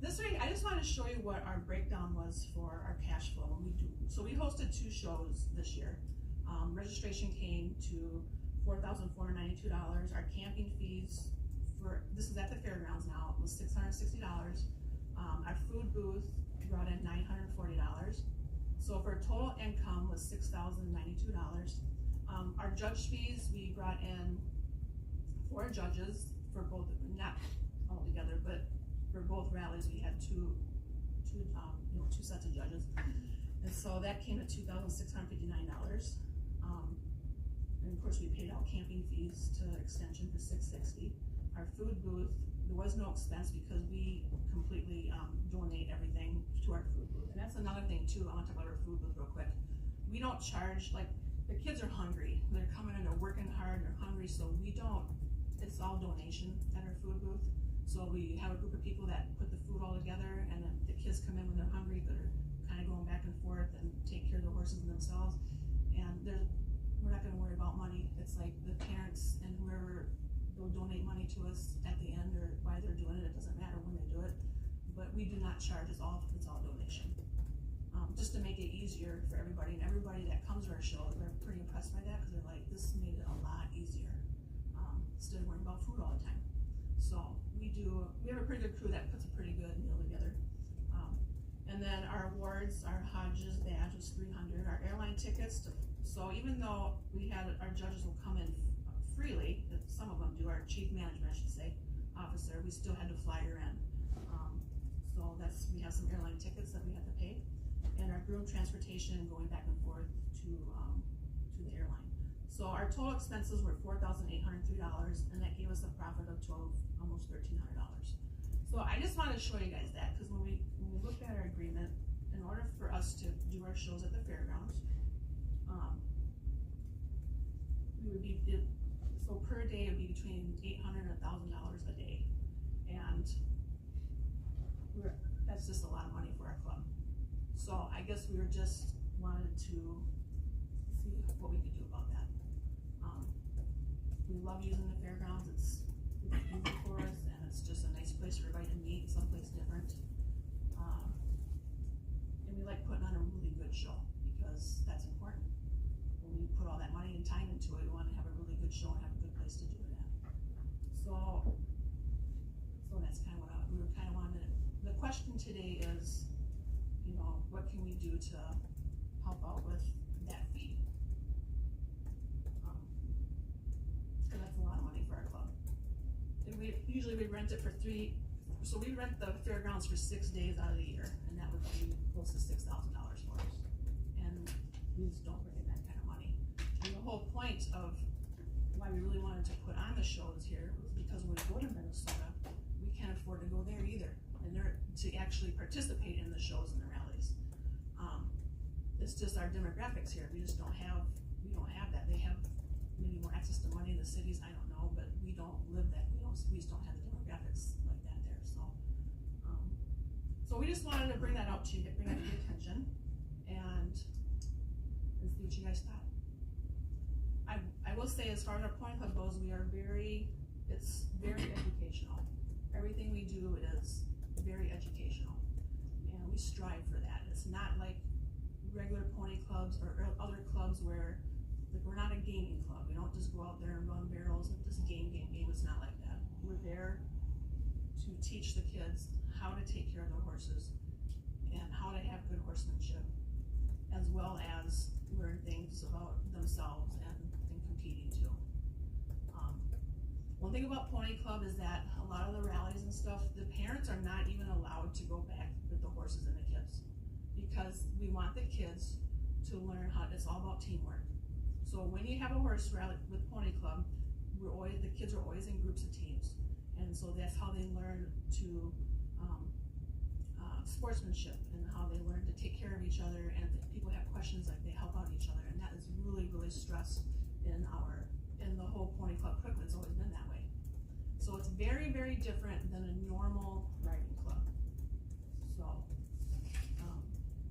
This way, I just want to show you what our breakdown was for our cash flow when we do. So we hosted 2 shows this year. Registration came to $4,492. Our camping fees this is at the fairgrounds now, was $660. Our food booth brought in $940. So for total income was $6,092. Our judge fees, we brought in 4 judges for both, not all together, but for both rallies, we had two sets of judges. And so that came at $2,659. And of course we paid out camping fees to extension for $660. Our food booth, there was no expense because we completely donate everything to our food booth. And that's another thing too, I want to talk about our food booth real quick. We don't charge, like, the kids are hungry. They're coming in, they're working hard, they're hungry, so we don't, it's all donation at our food booth. So we have a group of people that put the food all together, and then the kids come in when they're hungry, but are kind of going back and forth and take care of the horses and themselves. And we're not gonna worry about money. It's like the parents and whoever will donate money to us at the end, or why they're doing it, it doesn't matter when they do it. But we do not charge, it's all donation. Just to make it easier for everybody, and everybody that comes to our show, they're pretty impressed by that, because they're like, this made it a lot easier, instead of worrying about food all the time. So we have a pretty good crew that puts a pretty good meal together. And then our awards, our Hodges badge was $300. Our airline tickets, so even though we had, our judges will come in freely, some of them do, our chief management, I should say, officer, we still had to fly her in. So we have some airline tickets that we had to pay. And our groom transportation going back and forth to the airline. So our total expenses were $4,803, and that gave us a profit of almost $1,300. So I just wanted to show you guys that, because when we looked at our agreement, in order for us to do our shows at the fairgrounds, we would be, so per day it would be between $800 and $1,000 a day, and that's just a lot of money for our club. So I guess we just wanted to see what we could do about that. We love using the fairgrounds. It's easy for us, and it's just a nice place for everybody to meet, someplace different. And we like putting on a really good show, because that's important. When we put all that money and time into it, we want to have a really good show and have a good place to do it at. So that's kind of what we were kind of wanting. The question today is, what can we do to help out with that fee? Because that's a lot of money for our club. And we rent it for so we rent the fairgrounds for 6 days out of the year, and that would be close to $6,000 for us. And we just don't bring in that kind of money. And the whole point of why we really wanted to put on the shows here was because when we go to Minnesota, we can't afford to go there either, and to actually participate in the shows and the rallies. It's just our demographics here. We just don't have that. They have maybe more access to money in the cities, I don't know, but we don't live that. We just don't have the demographics like that there. So we just wanted to bring that out to you, bring that to your attention, and see what you guys thought. I will say, as far as our Pony Club goes, it's very educational. Everything we do is very educational, and we strive for that. It's not like regular pony clubs or other clubs where, like, we're not a gaming club. We don't just go out there and run barrels and just game. It's not like that. We're there to teach the kids how to take care of their horses and how to have good horsemanship, as well as learn things about themselves and competing too. One thing about Pony Club is that a lot of the rallies and stuff, the parents are not even allowed to go back with the horses and the kids, because we want the kids to learn it's all about teamwork. So when you have a horse rally with Pony Club, the kids are always in groups of teams, and so that's how they learn to sportsmanship, and how they learn to take care of each other, and if people have questions, like, they help out each other, and that is really, really stressed in the whole Pony Club curriculum. It's always been that way. So it's very, very different than a normal riding club. So,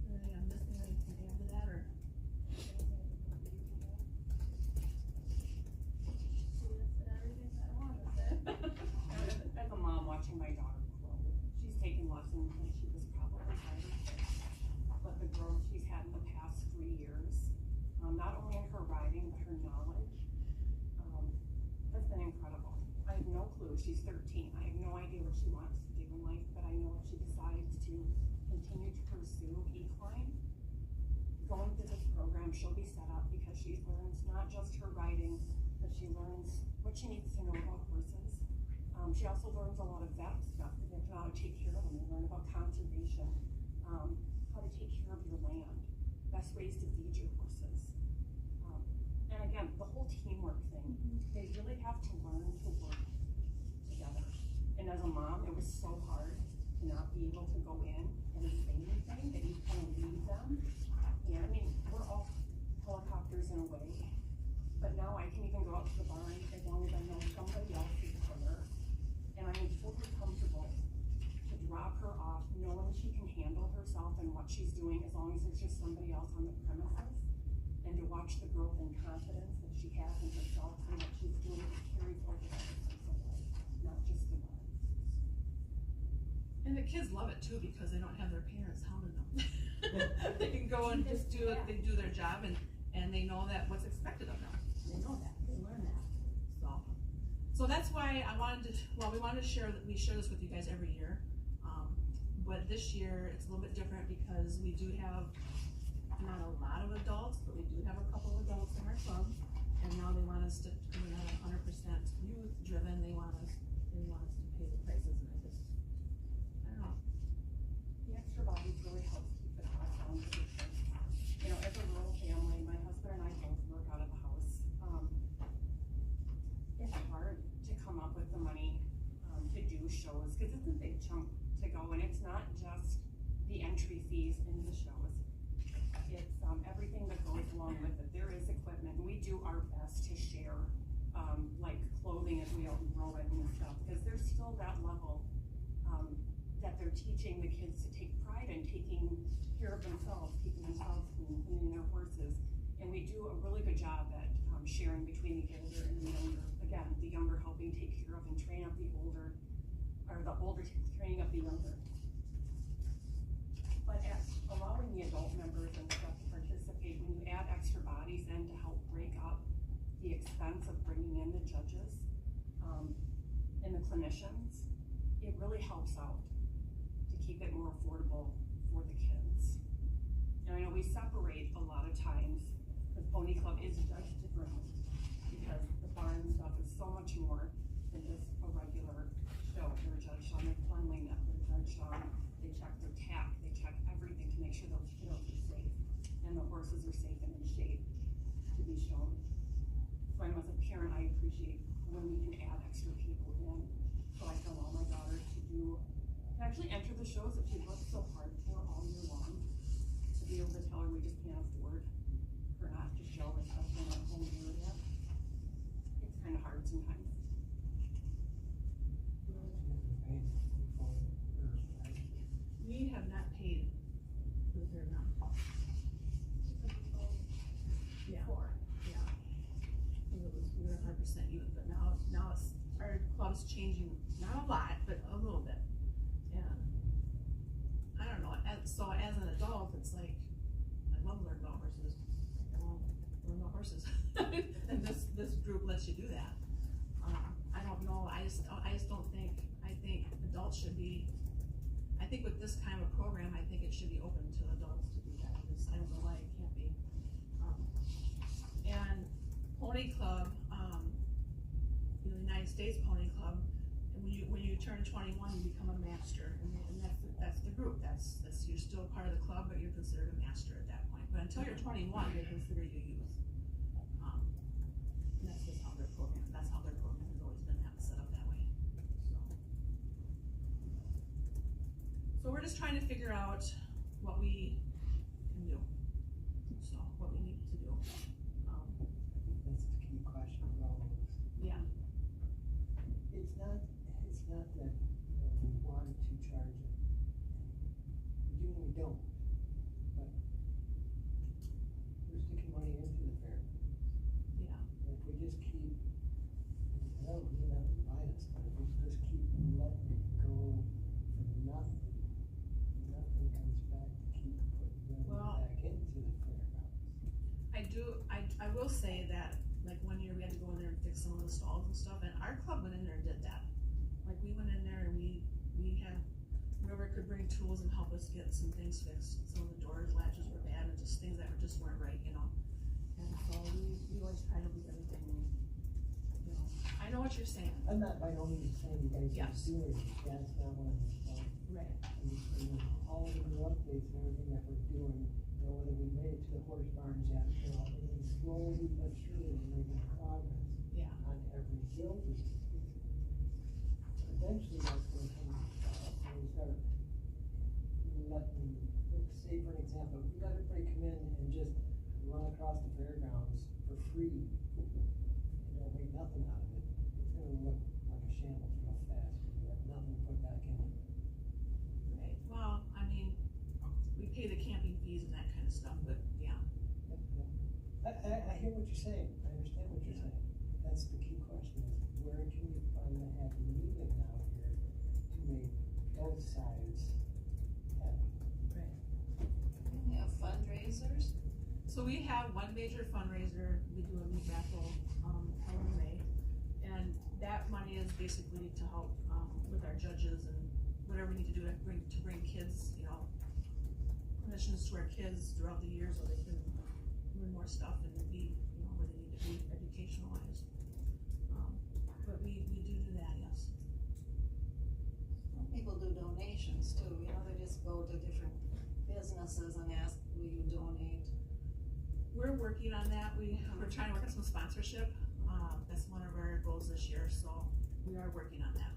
anything I'm missing, anything to add to that, or? Everything that I wanted to say. As a mom watching my daughter grow, she's taken lessons when she was probably 5 or 6. But the growth she's had in the past 3 years, not only in her riding, but her knowledge, she's 13. I have no idea what she wants to do in life, but I know if she decides to continue to pursue equine, going through this program, she'll be set up because she learns not just her riding, but she learns what she needs to know about horses. She also learns a lot of vet stuff, how to take care of them. They learn about conservation, how to take care of your land, best ways to feed your horses. And again, the whole teamwork thing, they really have to learn to work together. And as a mom, it was so hard to not be able to go in and say anything, that you kind of lead them. And I mean, we're all helicopters in a way, but now I can even go out to the barn as long as I know somebody else is there. And I'm fully comfortable to drop her off, knowing she can handle herself and what she's doing as long as there's just somebody else on the premises. And to watch the growth and confidence that she has in herself and what she's doing carries over to other parts of life, not just the barn. And the kids love it too because they don't have their parents hounding them. They can go and just do it, they do their job and they know that what's expected of them. They know that, they learn that. So that's why I wanted to, we wanted to share that we share this with you guys every year. But this year it's a little bit different because we do have not a lot of adults, but we do have a couple of adults in our club. And now they want us to, we're not 100% youth driven, they want us to pay the prices and I don't know. The extra bodies really helps keep the cost down for the kids. You know, as a rural family, my husband and I both work out of the house. It's hard to come up with the money to do shows because it's a big chunk to go, and it's not just the entry fees in the shows. It's everything that goes along with it. There is equipment, and we do our best to share like clothing as we outgrow it and stuff, because there's still that level that they're teaching the kids to take pride in taking care of themselves, keeping themselves clean, cleaning their horses. And we do a really good job at sharing between the older and the younger. Again, the younger helping take care of and train up the older, or the older training up the younger. But at allowing the adult members and stuff to participate, when you add extra bodies in to help break up the expense of bringing in the judges and the clinicians, it really helps out to keep it more affordable for the kids. And I know we separate a lot of times, because Pony Club is judged differently, because the barn stuff is so much more than just a regular show. They're judged on their cleanliness, they're judged on, they check their tack, they check everything to make sure those kiddos are safe, and the horses are safe and in shape to be shown. So I know as a parent, I appreciate when we can add extra people in, so I can allow my daughter to actually enter the shows that she's worked so hard for all year long, to be able to tell her we just can't afford her not to show, especially in our home area. It's kind of hard sometimes. We have not paid the fair amount. Yeah. Yeah. We were 100% youth, but now it's, our club's changing, not a lot, but a little bit. And I don't know, so as an adult, it's like, I love learning about horses. I want to learn about horses. And this group lets you do that. I don't know, I just don't think, I think adults should be, I think with this kind of program, I think it should be open to adults to do that, because I don't know why it can't be. And Pony Club, the United States Pony Club, and when you turn 21, you become a master, and that's the group. That's you're still part of the club, but you're considered a master at that point. But until you're 21, you're considered a youth. And that's just how their program. That's how their program has always been set up that way. So we're just trying to figure out what we can do. So what we need to do. I think that's the key question for all of us. Yeah. It's not that we want to charge it. We do and we don't. But we're sticking money into the fair. Yeah. And if we just keep, I don't mean that to bite us, but if we just keep letting it go for nothing, nothing comes back to keep putting money back into the fairgrounds. I will say that, like 1 year we had to go in there and fix some of the stalls and stuff, and our club went in there and did that. like we went in there and we had, whoever could bring tools and help us get some things fixed. Some of the doors, latches were bad and just things that just weren't right, you know? And so we always try to leave everything, you know, I know what you're saying. I'm not by no means saying you guys are Yes. doing it, that's not what I'm saying. Right. All of the new updates and everything that we're doing, you know, whether we made it to the horse barns yet, you know, and slowly but surely we're making progress Yeah. on every building. Eventually that's gonna come, when we start letting, like, say for an example, if we let everybody come in and just run across the fairgrounds for free, and don't make nothing out of it, it's gonna look like a shambles real fast, because we have nothing to put back in. Right, well, I mean, we pay the camping fees and that kind of stuff, but yeah. I hear what you're saying, I understand what you're saying, that's the key question, is where can we find the happy medium now here to make both sides happy? Right. We have fundraisers. So we have one major fundraiser, we do a meat raffle, held in May, and that money is basically to help, with our judges and whatever we need to do to bring kids, you know, clinicians to our kids throughout the year so they can learn more stuff and be, you know, where they need to be educationalized. But we do that, yes. Some people do donations too, you know, they just go to different businesses and ask, will you donate? We're working on that, we're trying to work on some sponsorship, that's one of our goals this year, so we are working on that.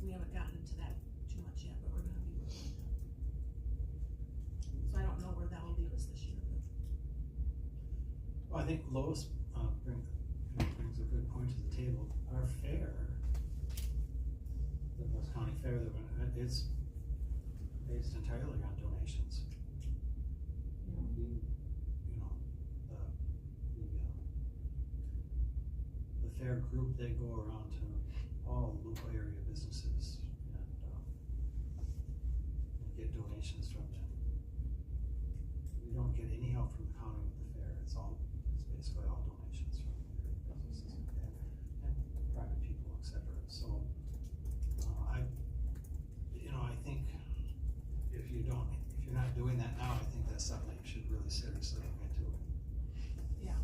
We haven't gotten into that too much yet, but we're gonna be working on that. So I don't know where that will lead us this year, but. Well, I think Lois brings a good point to the table. Our fair, the West County Fair, it's based entirely on donations. The fair group, they go around to all local area businesses and get donations from them. We don't get any help from the county with the fair. It's basically all donations from area businesses and private people, etc. So I think if you're not doing that now, I think that's something that you should really seriously look into. Yeah.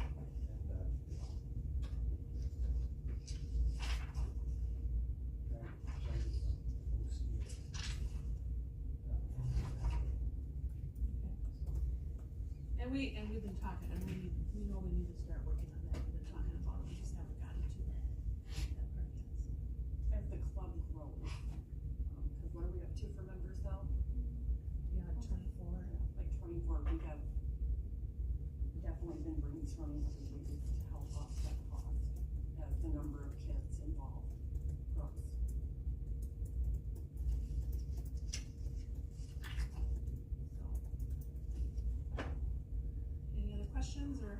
And we've been talking, and we know we need to start working on that, we've been talking about it, we just haven't gotten to that part yet, so. As the club grows, cause what are we up to for members now? Yeah, 24. Like 24, we have definitely been brainstorming other ways to help offset cost as the number of kids involved grows. Any other questions, or?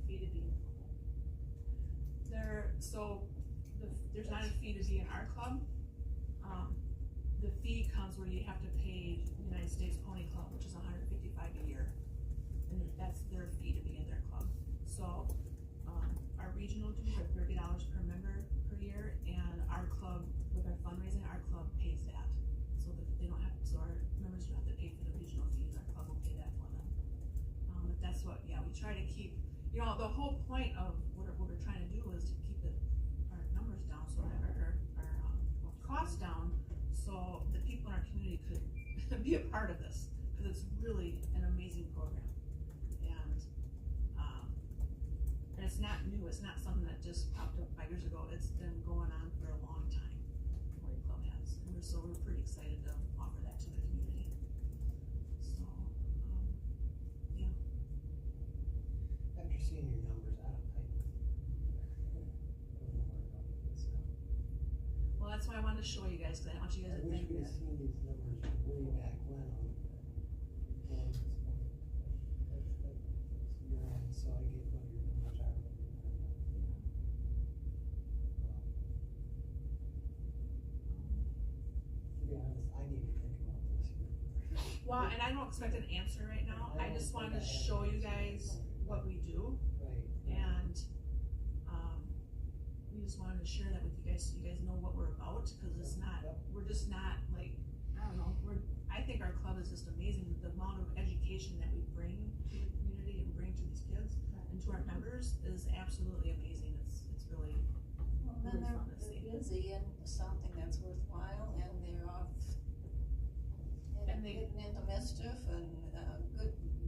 Fee to be. There's not a fee to be in our club. The fee comes where you have to pay United States Pony Club, which is $155 a year. And that's their fee to be in their club. So, our regional dues are $30 per member per year, and our club, with our fundraising, our club pays that. So that they don't have, so our members don't have to pay for the regional fees, our club will pay that for them. But that's what, yeah, we try to keep, you know, the whole point of what we're trying to do is to keep our numbers down, so that our costs down, so the people in our community could be a part of this, because it's really an amazing program. And it's not new, it's not something that just popped up 5 years ago, it's been going on for a long time, Pony Club has, and we're pretty excited to offer that to the community. So, yeah. After seeing your numbers, I don't know where about this now. Well, that's why I wanted to show you guys, because I want you guys I to wish think we had that. seen these numbers way back when on before this point. That's your end, so I get what your numbers are. To be honest, I need to think about this here. Well, and I don't expect an answer right now, I just wanted to show you guys what we do, Right. and, we just wanted to share that with you guys, so you guys know what we're about, cause it's not, we're just not like, I don't know, I think our club is just amazing, the amount of education that we bring to the community and bring to these kids and to our members is absolutely amazing, it's really, Well, then really fun to they're see. busy and something that's worthwhile, and they're off And they- getting into mischief and,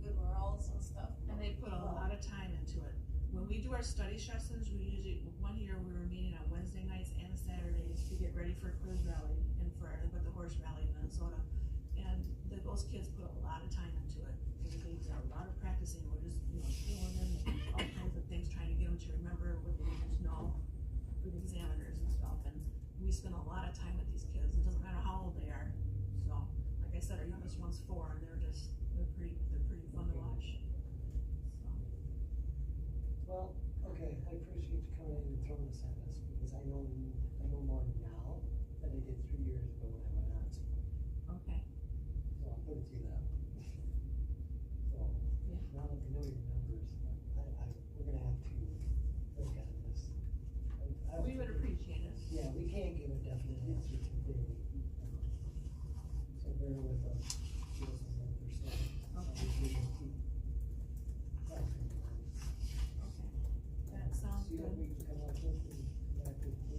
good morals and stuff. And they put a lot of time into it. When we do our study sessions, we usually, one year we were meeting on Wednesday nights and Saturdays to get ready for Quiz Rally and for the horse rally in Minnesota. And those kids put a lot of time into it. They did a lot of practicing. We're just, filling in all kinds of things, trying to get them to remember what they need to know for the examiners and stuff. And we spend a lot of time with these kids. It doesn't matter how old they are. So, like I said, our youngest one's 4, and they're pretty fun to watch. So. Well, okay, I appreciate you coming in and throwing this at us, because I know more now than I did 3 years ago when I went on. Okay. So I'll put it to you that way. So, Yeah. now that we know your numbers, we're gonna have to look at this. We would appreciate it. Yeah, we can't give a definite answer today. So bear with us, give us a month or so. Okay. We will keep pressing on. Okay. That sounds See what good. we can come up with and come back with the.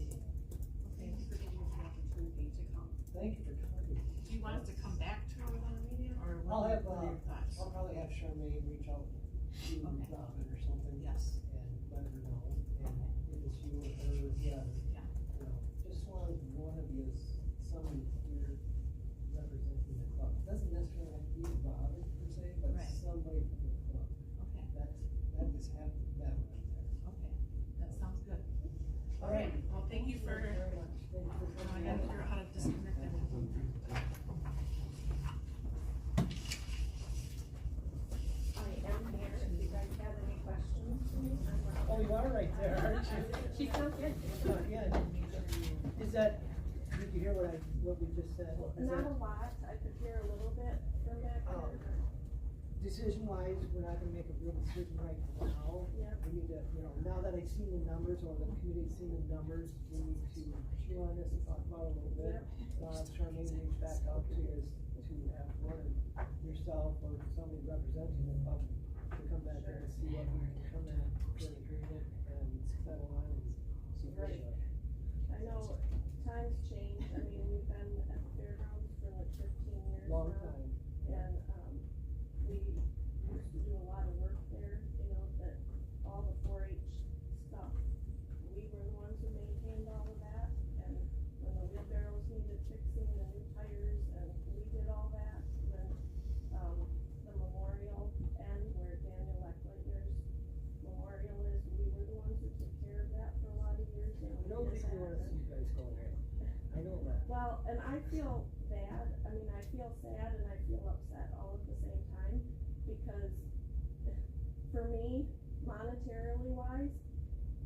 Thanks for giving us the opportunity to come. Thank you for coming. Do you want us to come back to another meeting, or I'll what have, are your thoughts? I'll probably have Charmaine reach out to Okay. Robin or something. Yes. And let her know, and Okay. if it's you or her, yeah, Yeah. just one of you is somebody here representing the club. Doesn't necessarily have to be Robin per se, but Right. somebody from the club. Okay, That is happening, that one right there. okay, that sounds good. All right. Well, thank you for, Thank you very much. Thank you for now I coming gotta in. figure out how to disconnect everything. I am here, if you guys have any questions for me. Oh, you are right there, aren't you? She sounds good. Yeah. Is that, did you hear what we just said? Is Not that a lot, I could hear a little bit from back Oh. there. decision wise, we're not gonna make a real decision right now. Yeah. We need to, now that I've seen the numbers, or the committee's seen the numbers, we need to chew on this and talk about it a little bit. Charmaine reach back out to you to have one of yourself or somebody representing the club to come back there and see what we can come in, get an agreement and settle on and see where Right. we are. I know times change, I mean, we've been at the fairgrounds for like 15 years Long now. time. And, we used to do a lot of work there, that all the 4-H stuff, we were the ones who maintained all of that. And when the wheelbarrows needed fixing, the new tires, and we did all that. When, the memorial end where Daniel Leckler's memorial is, we were the ones who took care of that for a lot of years. And I don't think we wanna see you guys go there. I know that. Well, and I feel bad, I mean, I feel sad and I feel upset all at the same time, because for me, monetarily wise,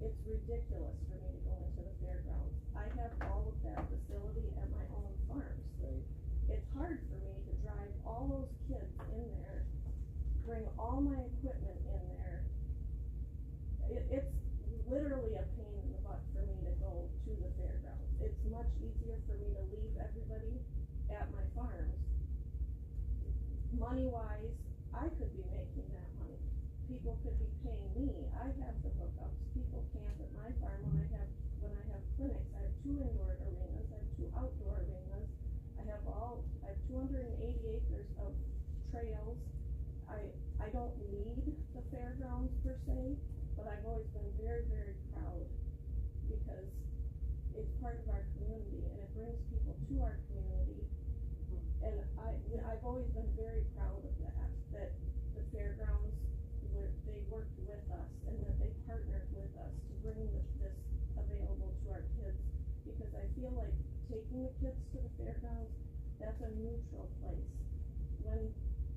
it's ridiculous for me to go into the fairgrounds. I have all of that facility at my own farms. Right. It's hard for me to drive all those kids in there, bring all my equipment in there. It's literally a pain in the butt for me to go to the fairgrounds. It's much easier for me to leave everybody at my farms. Money wise, I could be making that money. People could be paying me. I have the hookups. People camp at my farm when I have clinics. I have 2 indoor arenas. I have 2 outdoor arenas. I have 280 acres of trails. I don't need the fairgrounds per se, but I've always been very, very proud because it's part of our community and it brings people to our community. And I've always been very proud of that the fairgrounds, they worked with us and that they partnered with us to bring this available to our kids. Because I feel like taking the kids to the fairgrounds, that's a neutral place. When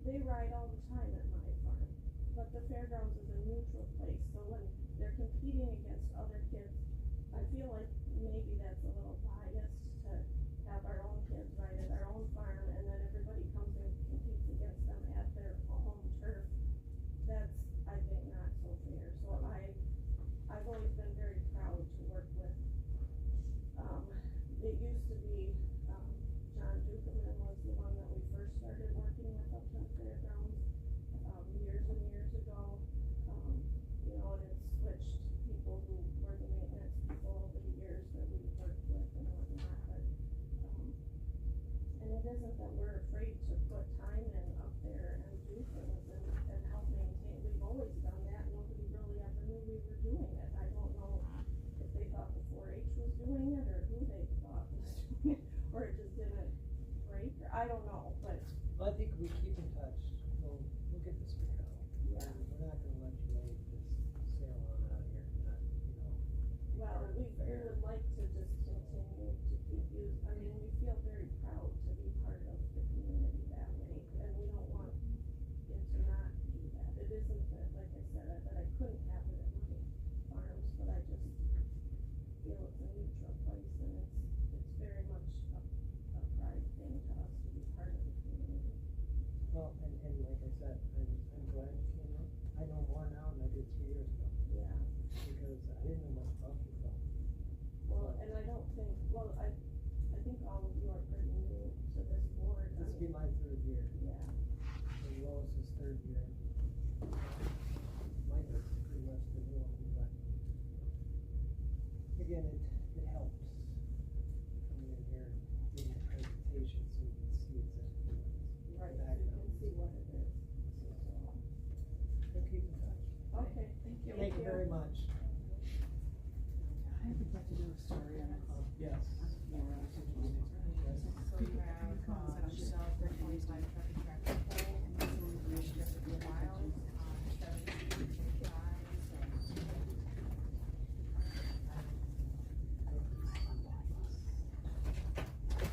they ride all the time at my farm, but the fairgrounds is a neutral place. So when they're competing against other kids, I feel like maybe that's a little biased to have our own kids ride at our own farm and then everybody comes and competes against them at their home turf. That's, I think, not so fair. So I've always been very proud to work with isn't that we're afraid to put time in up there and do things and help maintain, we've always done that, nobody really ever knew we were doing it. I don't know if they thought the 4-H was doing it, or who they thought was doing it, or it just didn't break, or I don't know, but. Well, I think we keep in touch, we'll get this figured out. Yeah. We're not gonna let you just sail on out of here, not, Well, we would like to just continue to keep you, I mean, we feel very proud to be part of the community that way, and we don't want it to not do that. It isn't that, like I said, that I couldn't have it at my farms, but I just feel it's a neutral place, and it's very much a pride thing to us to be part of the community. Well, and like I said, I'm glad you came in. I know more now than I did 2 years ago, Yeah, because I didn't know much about you, so. well, and I don't think, well, I think all of you are pretty new to this board. This will be my 3rd year, Yeah, and Lois's 3rd year. Mine is pretty much the new one, but again, it helps coming in here and getting a presentation so you can see exactly what it's. right, so you can see what it is. We'll keep in touch. Okay, thank you. Thank you very much. I would like to do a story on, Yes. So you have, Giselle for 25 truck and tractor pull, just a while, 17, 25,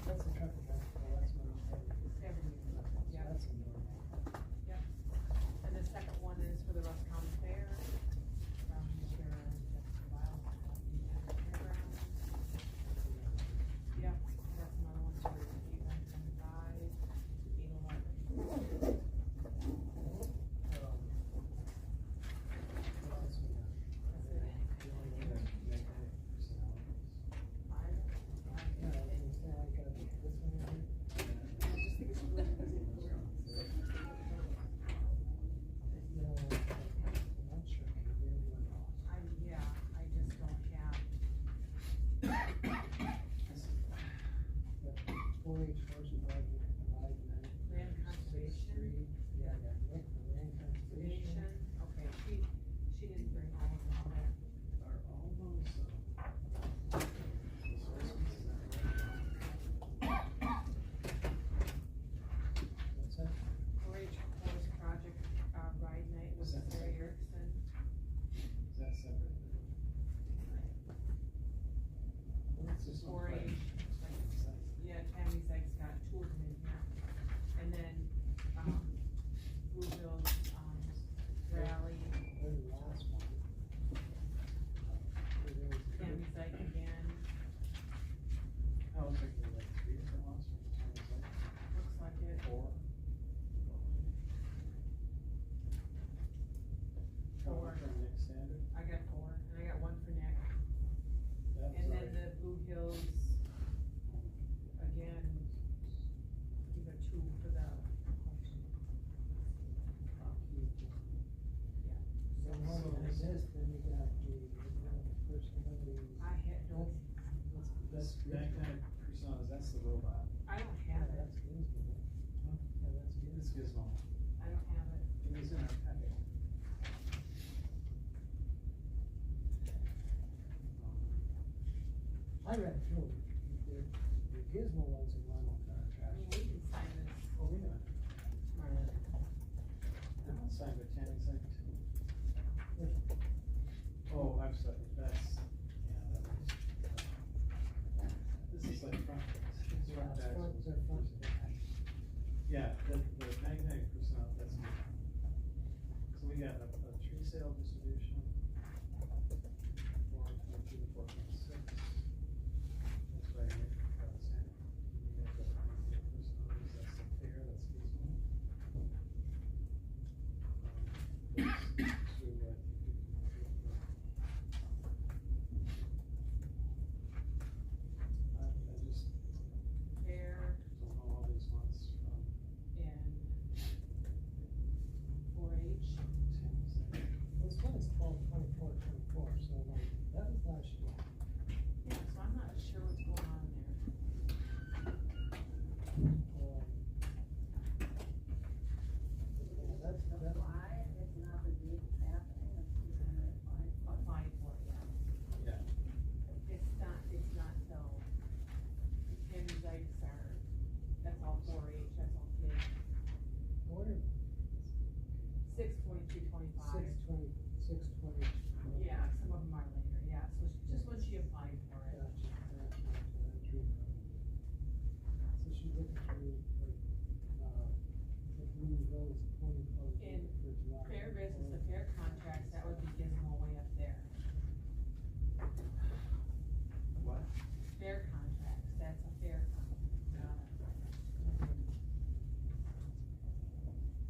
That's the truck, that's my mistake. 7 years, yeah. That's a normal. And the second one is for the Rusk County Fair, from Mr. Jessica Wild, fairground. Yep, that's another one for 875, 811. What else we got? That's it. Yeah, I was gonna say, I got this one here. No, I'm not sure, I can hear everyone else. Yeah, I just don't have, 4-H horse and buggy, ride night. land conservation, Yeah, I got Nick, the land conservation. conservation, okay, she didn't bring all of them on there. Are all those, What's that? 4-H Horse Project, ride night with Is that Sarah separate? Erickson. is that separate? What's This this one? 4-H, yeah, Tammy Sykes got 2 of them in here. And then, Blue Hills, rally, There's the last one. Tammy Sykes again, Oh, looks like there are like 3 different ones from the same site. looks like it. 4. Four. From Nick Standard. I got 4, and I got 1 for Nick. That's And then alright. the Blue Hills, again, these are 2 for the question. So one of this, then you got the personality. I don't, That's magnetic personas, that's the robot. I don't have it, That's Gizmo. Huh? Yeah, that's It's Gizmo. Gizmo. I don't have it. It was in our packet. I read through it. The Gizmo ones are one of our I trash. mean, we can sign this. Oh, we know. I'm signed by Tammy Sykes too. Oh, I'm sorry, that's, yeah, that was. This is like front, it's front back. Front, they're front to back. Yeah, the magnetic personnel, that's me. So we got a tree sale distribution. 4.2 to 4.6. That's right here, that's it. We got the magnetic personalities, that's the fair, that's Gizmo. 6/22/25. 6/20. Yeah, some of them are later, yeah, so just when she applied for it. Gotcha, gotcha, that's really so she's looking for, like, the Greenville is appointed In for July. Fair business, the fair contracts, that would be Gizmo way up there. What? Fair contracts, that's a fair contract, not a.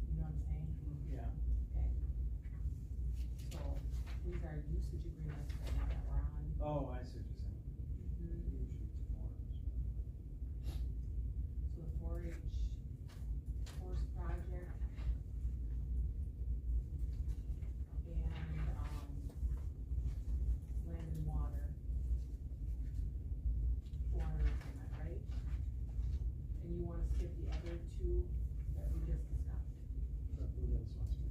You know what I'm saying? Yeah. Okay. So, these are usage agreements right now that we're on. Oh, I see what you're saying. Usually it's more. So the 4-H horse project. And, land and water. 400 agreement, right? And you wanna skip the other two that we just discussed?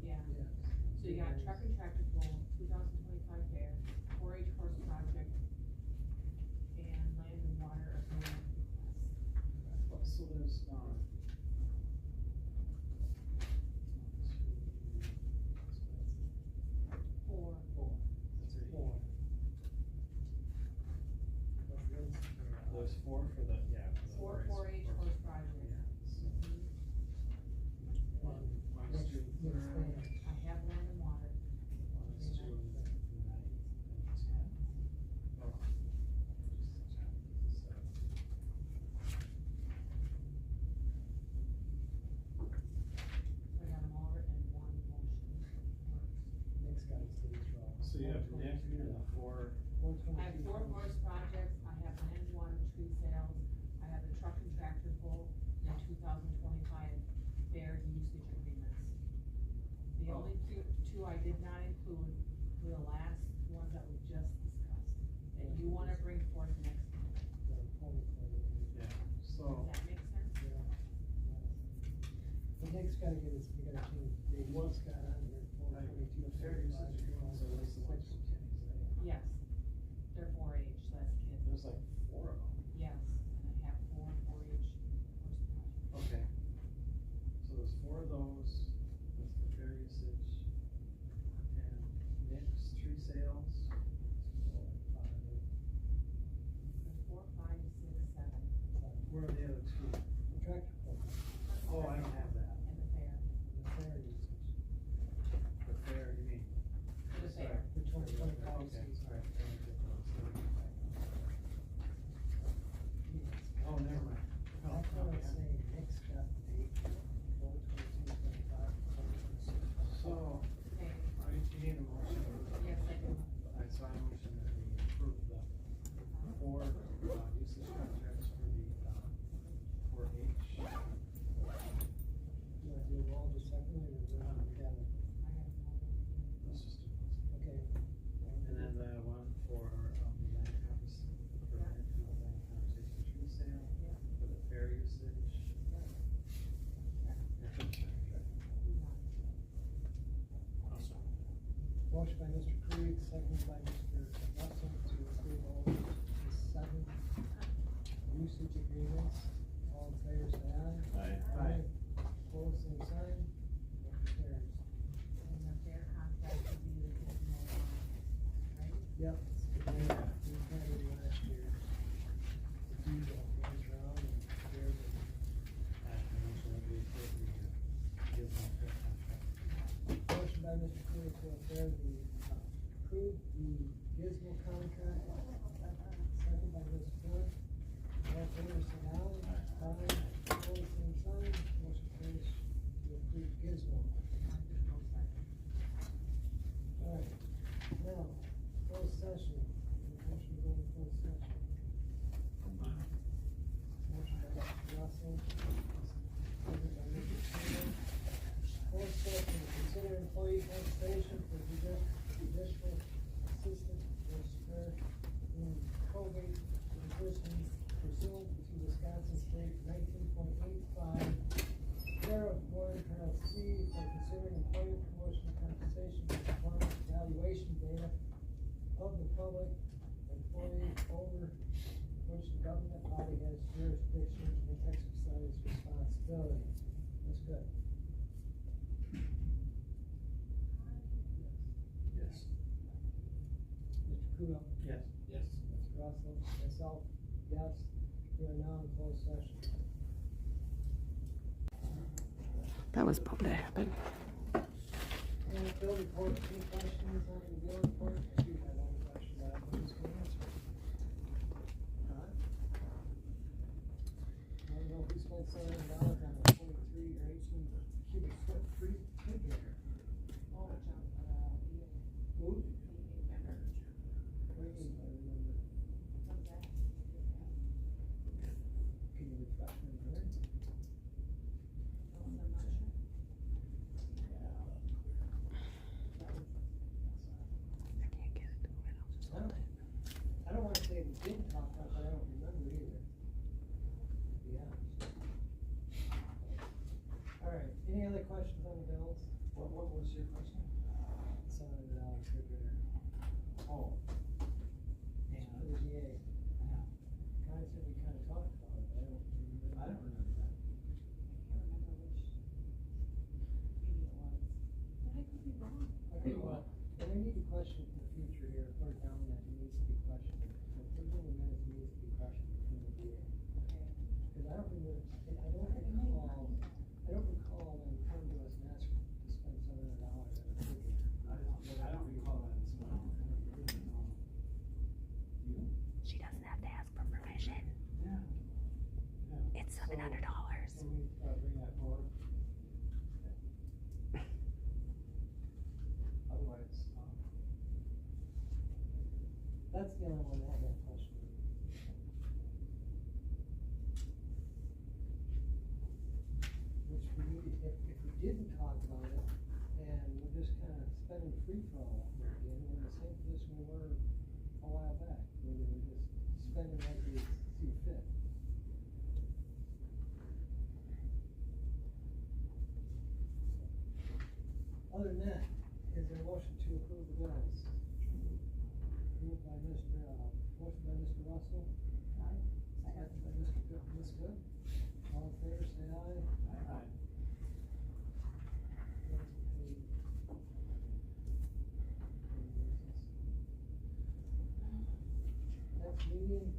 Yeah. Yes. So you got truck and tractor pull, 2025 fair, 4-H horse project, and land and water agreement request. Well, so there's, Four. that's right. Four. But this, There's four for the, yeah. for the Four race 4-H horse project. Yeah, so. One, one's next, due next third, thing. I have land and water. one's due ninth and 10th. Oh, just check. So, So I got them all written in one motion. Next guy's these wrong. so you have Nick and the four, I have 4 horse projects, I have land and water tree sales, I have the truck and tractor pull, and 2025 fair usage agreements. The only two I did not include were the last ones that we just discussed, that you wanna bring forth next month. yeah, Does so, that make sense? Yeah. But Nick's gotta get his, we gotta change the date, what's got on here, like, 4/22. the fair usage agreements are like the ones from Kenny's, right? Yes, they're 4-H, so that's kids. There's like four of them. Yes, and I have 4 4-H horse projects. Okay. So there's four of those, that's the fair usage, and Nick's tree sales. There's 4, 5, 6, 7, Where are the other two? The tractor pull, Oh, I don't have that. and the fair. the fair usage, The fair, you mean? For the Sorry. fair. for 2025 Okay, season. alright, let me get those. Let me get back on. Oh, never mind. No, That's what no, I'm yeah. saying, Nick's got the date, 4/22/25, 2026. So, Okay, alright, you need a motion. yes, I do. Alright, so I motion that we approve the four, usage contracts for the, 4-H. You wanna do them all just separately, or run them together? I have them all. Let's just do those. Okay. And then the one for, the land conversation, for the land conversation tree sale, Yeah. for the fair usage. Yeah. And for the contract. Awesome. Motion by Mr. Creed, second by Mr. Russell to approve all the 7 usage agreements. All in favor, say aye. Aye. Opposed, same sign. Motion carries. And the fair contract would be the Gizmo one, right? Yep. We had it last year. The deed all goes around and there's a Motion that we approve the, Gizmo fair contract. motion by Mr. Creed to approve the Gizmo contract. Second by Ms. Wood. All in favor, say aye. Aye. Opposed, same sign. Motion carries to approve Gizmo. Alright, now, closed session. Motion to go to closed session. Motion by Mr. Russell. Second by Mr. Taylor. Closed session, consider employee compensation for judicial assistant for spur in probate for the person pursuant to Wisconsin State 19.85. Sheriff Board, Colonel C, for considering employee promotion compensation for performance evaluation data of the public employee over which the government body has jurisdiction and exercise responsibility. That's good. Bruno. Yes. Yes. Mr. Russell, myself, yes. We are now in closed session. That was about to happen. And the bill report, any questions on the bill report? I do have one question that I think is going to answer. I don't know if we spent $700 on a 23 or 18 cubic foot free refrigerator. Oh, John, Who? the vendor. What do you mean, I remember? What's that? Can you refresh my memory? Oh, I'm not sure. I don't wanna say we didn't talk about it, but I don't remember either. To be honest. Alright, any other questions on the bills? What was your question? $700 refrigerator. Oh. Yeah. For the VA. Yeah. Kinda said we kinda talked about it, but I don't remember. I don't remember that. I can't remember which meeting it was, but I could be wrong. Okay, well, and we need to question in the future here, or down that it needs to be questioned. The thing in the minutes needs to be questioned between the VA. Okay. Cause I don't remember, I don't recall them coming to us and asking to spend $700 on a refrigerator. I don't recall that as well. You? She doesn't have to ask for permission. Yeah. Yeah. It's So, $700. Can we, bring that forward? Otherwise, that's the only one that had that question. Which we need, if we didn't talk about it, and we're just kinda spending free for all over again, we're in the same position we were a while back, where we were just spending as we see fit. Other than that, is there a motion to approve the bills? Moved by motion by Mr. Russell. Aye. Second by Mr. Good, Ms. Good. All in favor, say aye. Aye. Next meeting.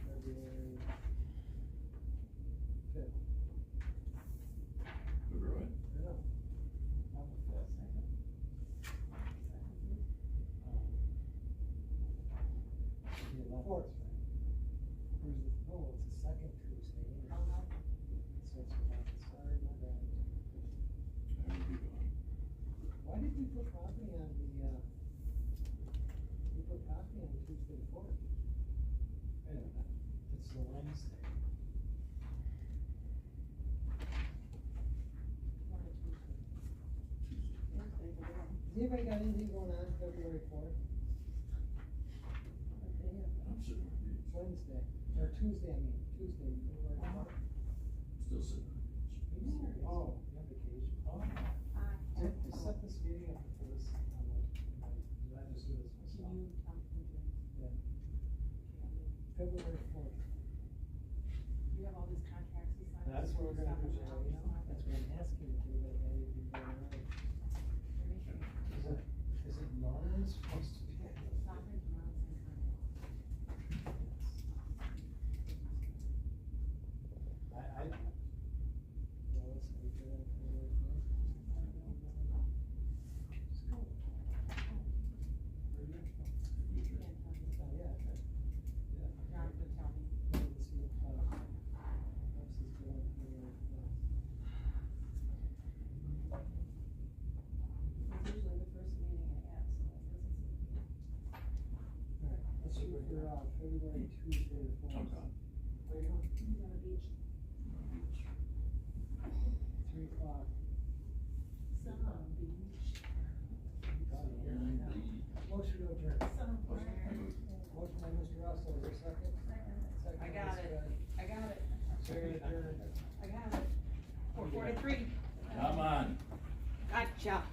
February 5th. February. Yeah. On the 5th. The 11th. Where's the, oh, it's the second Tuesday. isn't it? So it's about, sorry, my bad. I will be gone. Why did we put property on the, we put property on Tuesday the 4th? Wait a minute. It's the Wednesday. Has anybody got anything going on February 4th? I'm sitting on the beach. Wednesday, or Tuesday, I mean, Tuesday, February 4th. Still sitting on the beach. Are you serious? Oh, you have vacation. Oh. To set this meeting up for this, did I just do this myself? Yeah. February 4th. You have all these contracts you signed. That's what we're gonna do, Jerry, you know? That's what I'm asking if anybody had anything going on. Is it normally supposed to be? I don't know. Well, let's see, we could have February 4th. It's cool. Where do you go? Oh, yeah, okay. Yeah. Jonathan, tell me. Let's see if, Russ is doing February 4th. It's usually the first meeting I have, so it doesn't seem to be. Alright, let's shoot for, February Tuesday the 4th. Okay. Where you going? He's on the beach. 3 o'clock. Sun on the beach. Motion to adjourn. Sun. Motion by Mr. Russell, is there a second? Second I by got Ms. it. Good. I got it. Very adjourned. I got it. 4:43. Come on. Gotcha.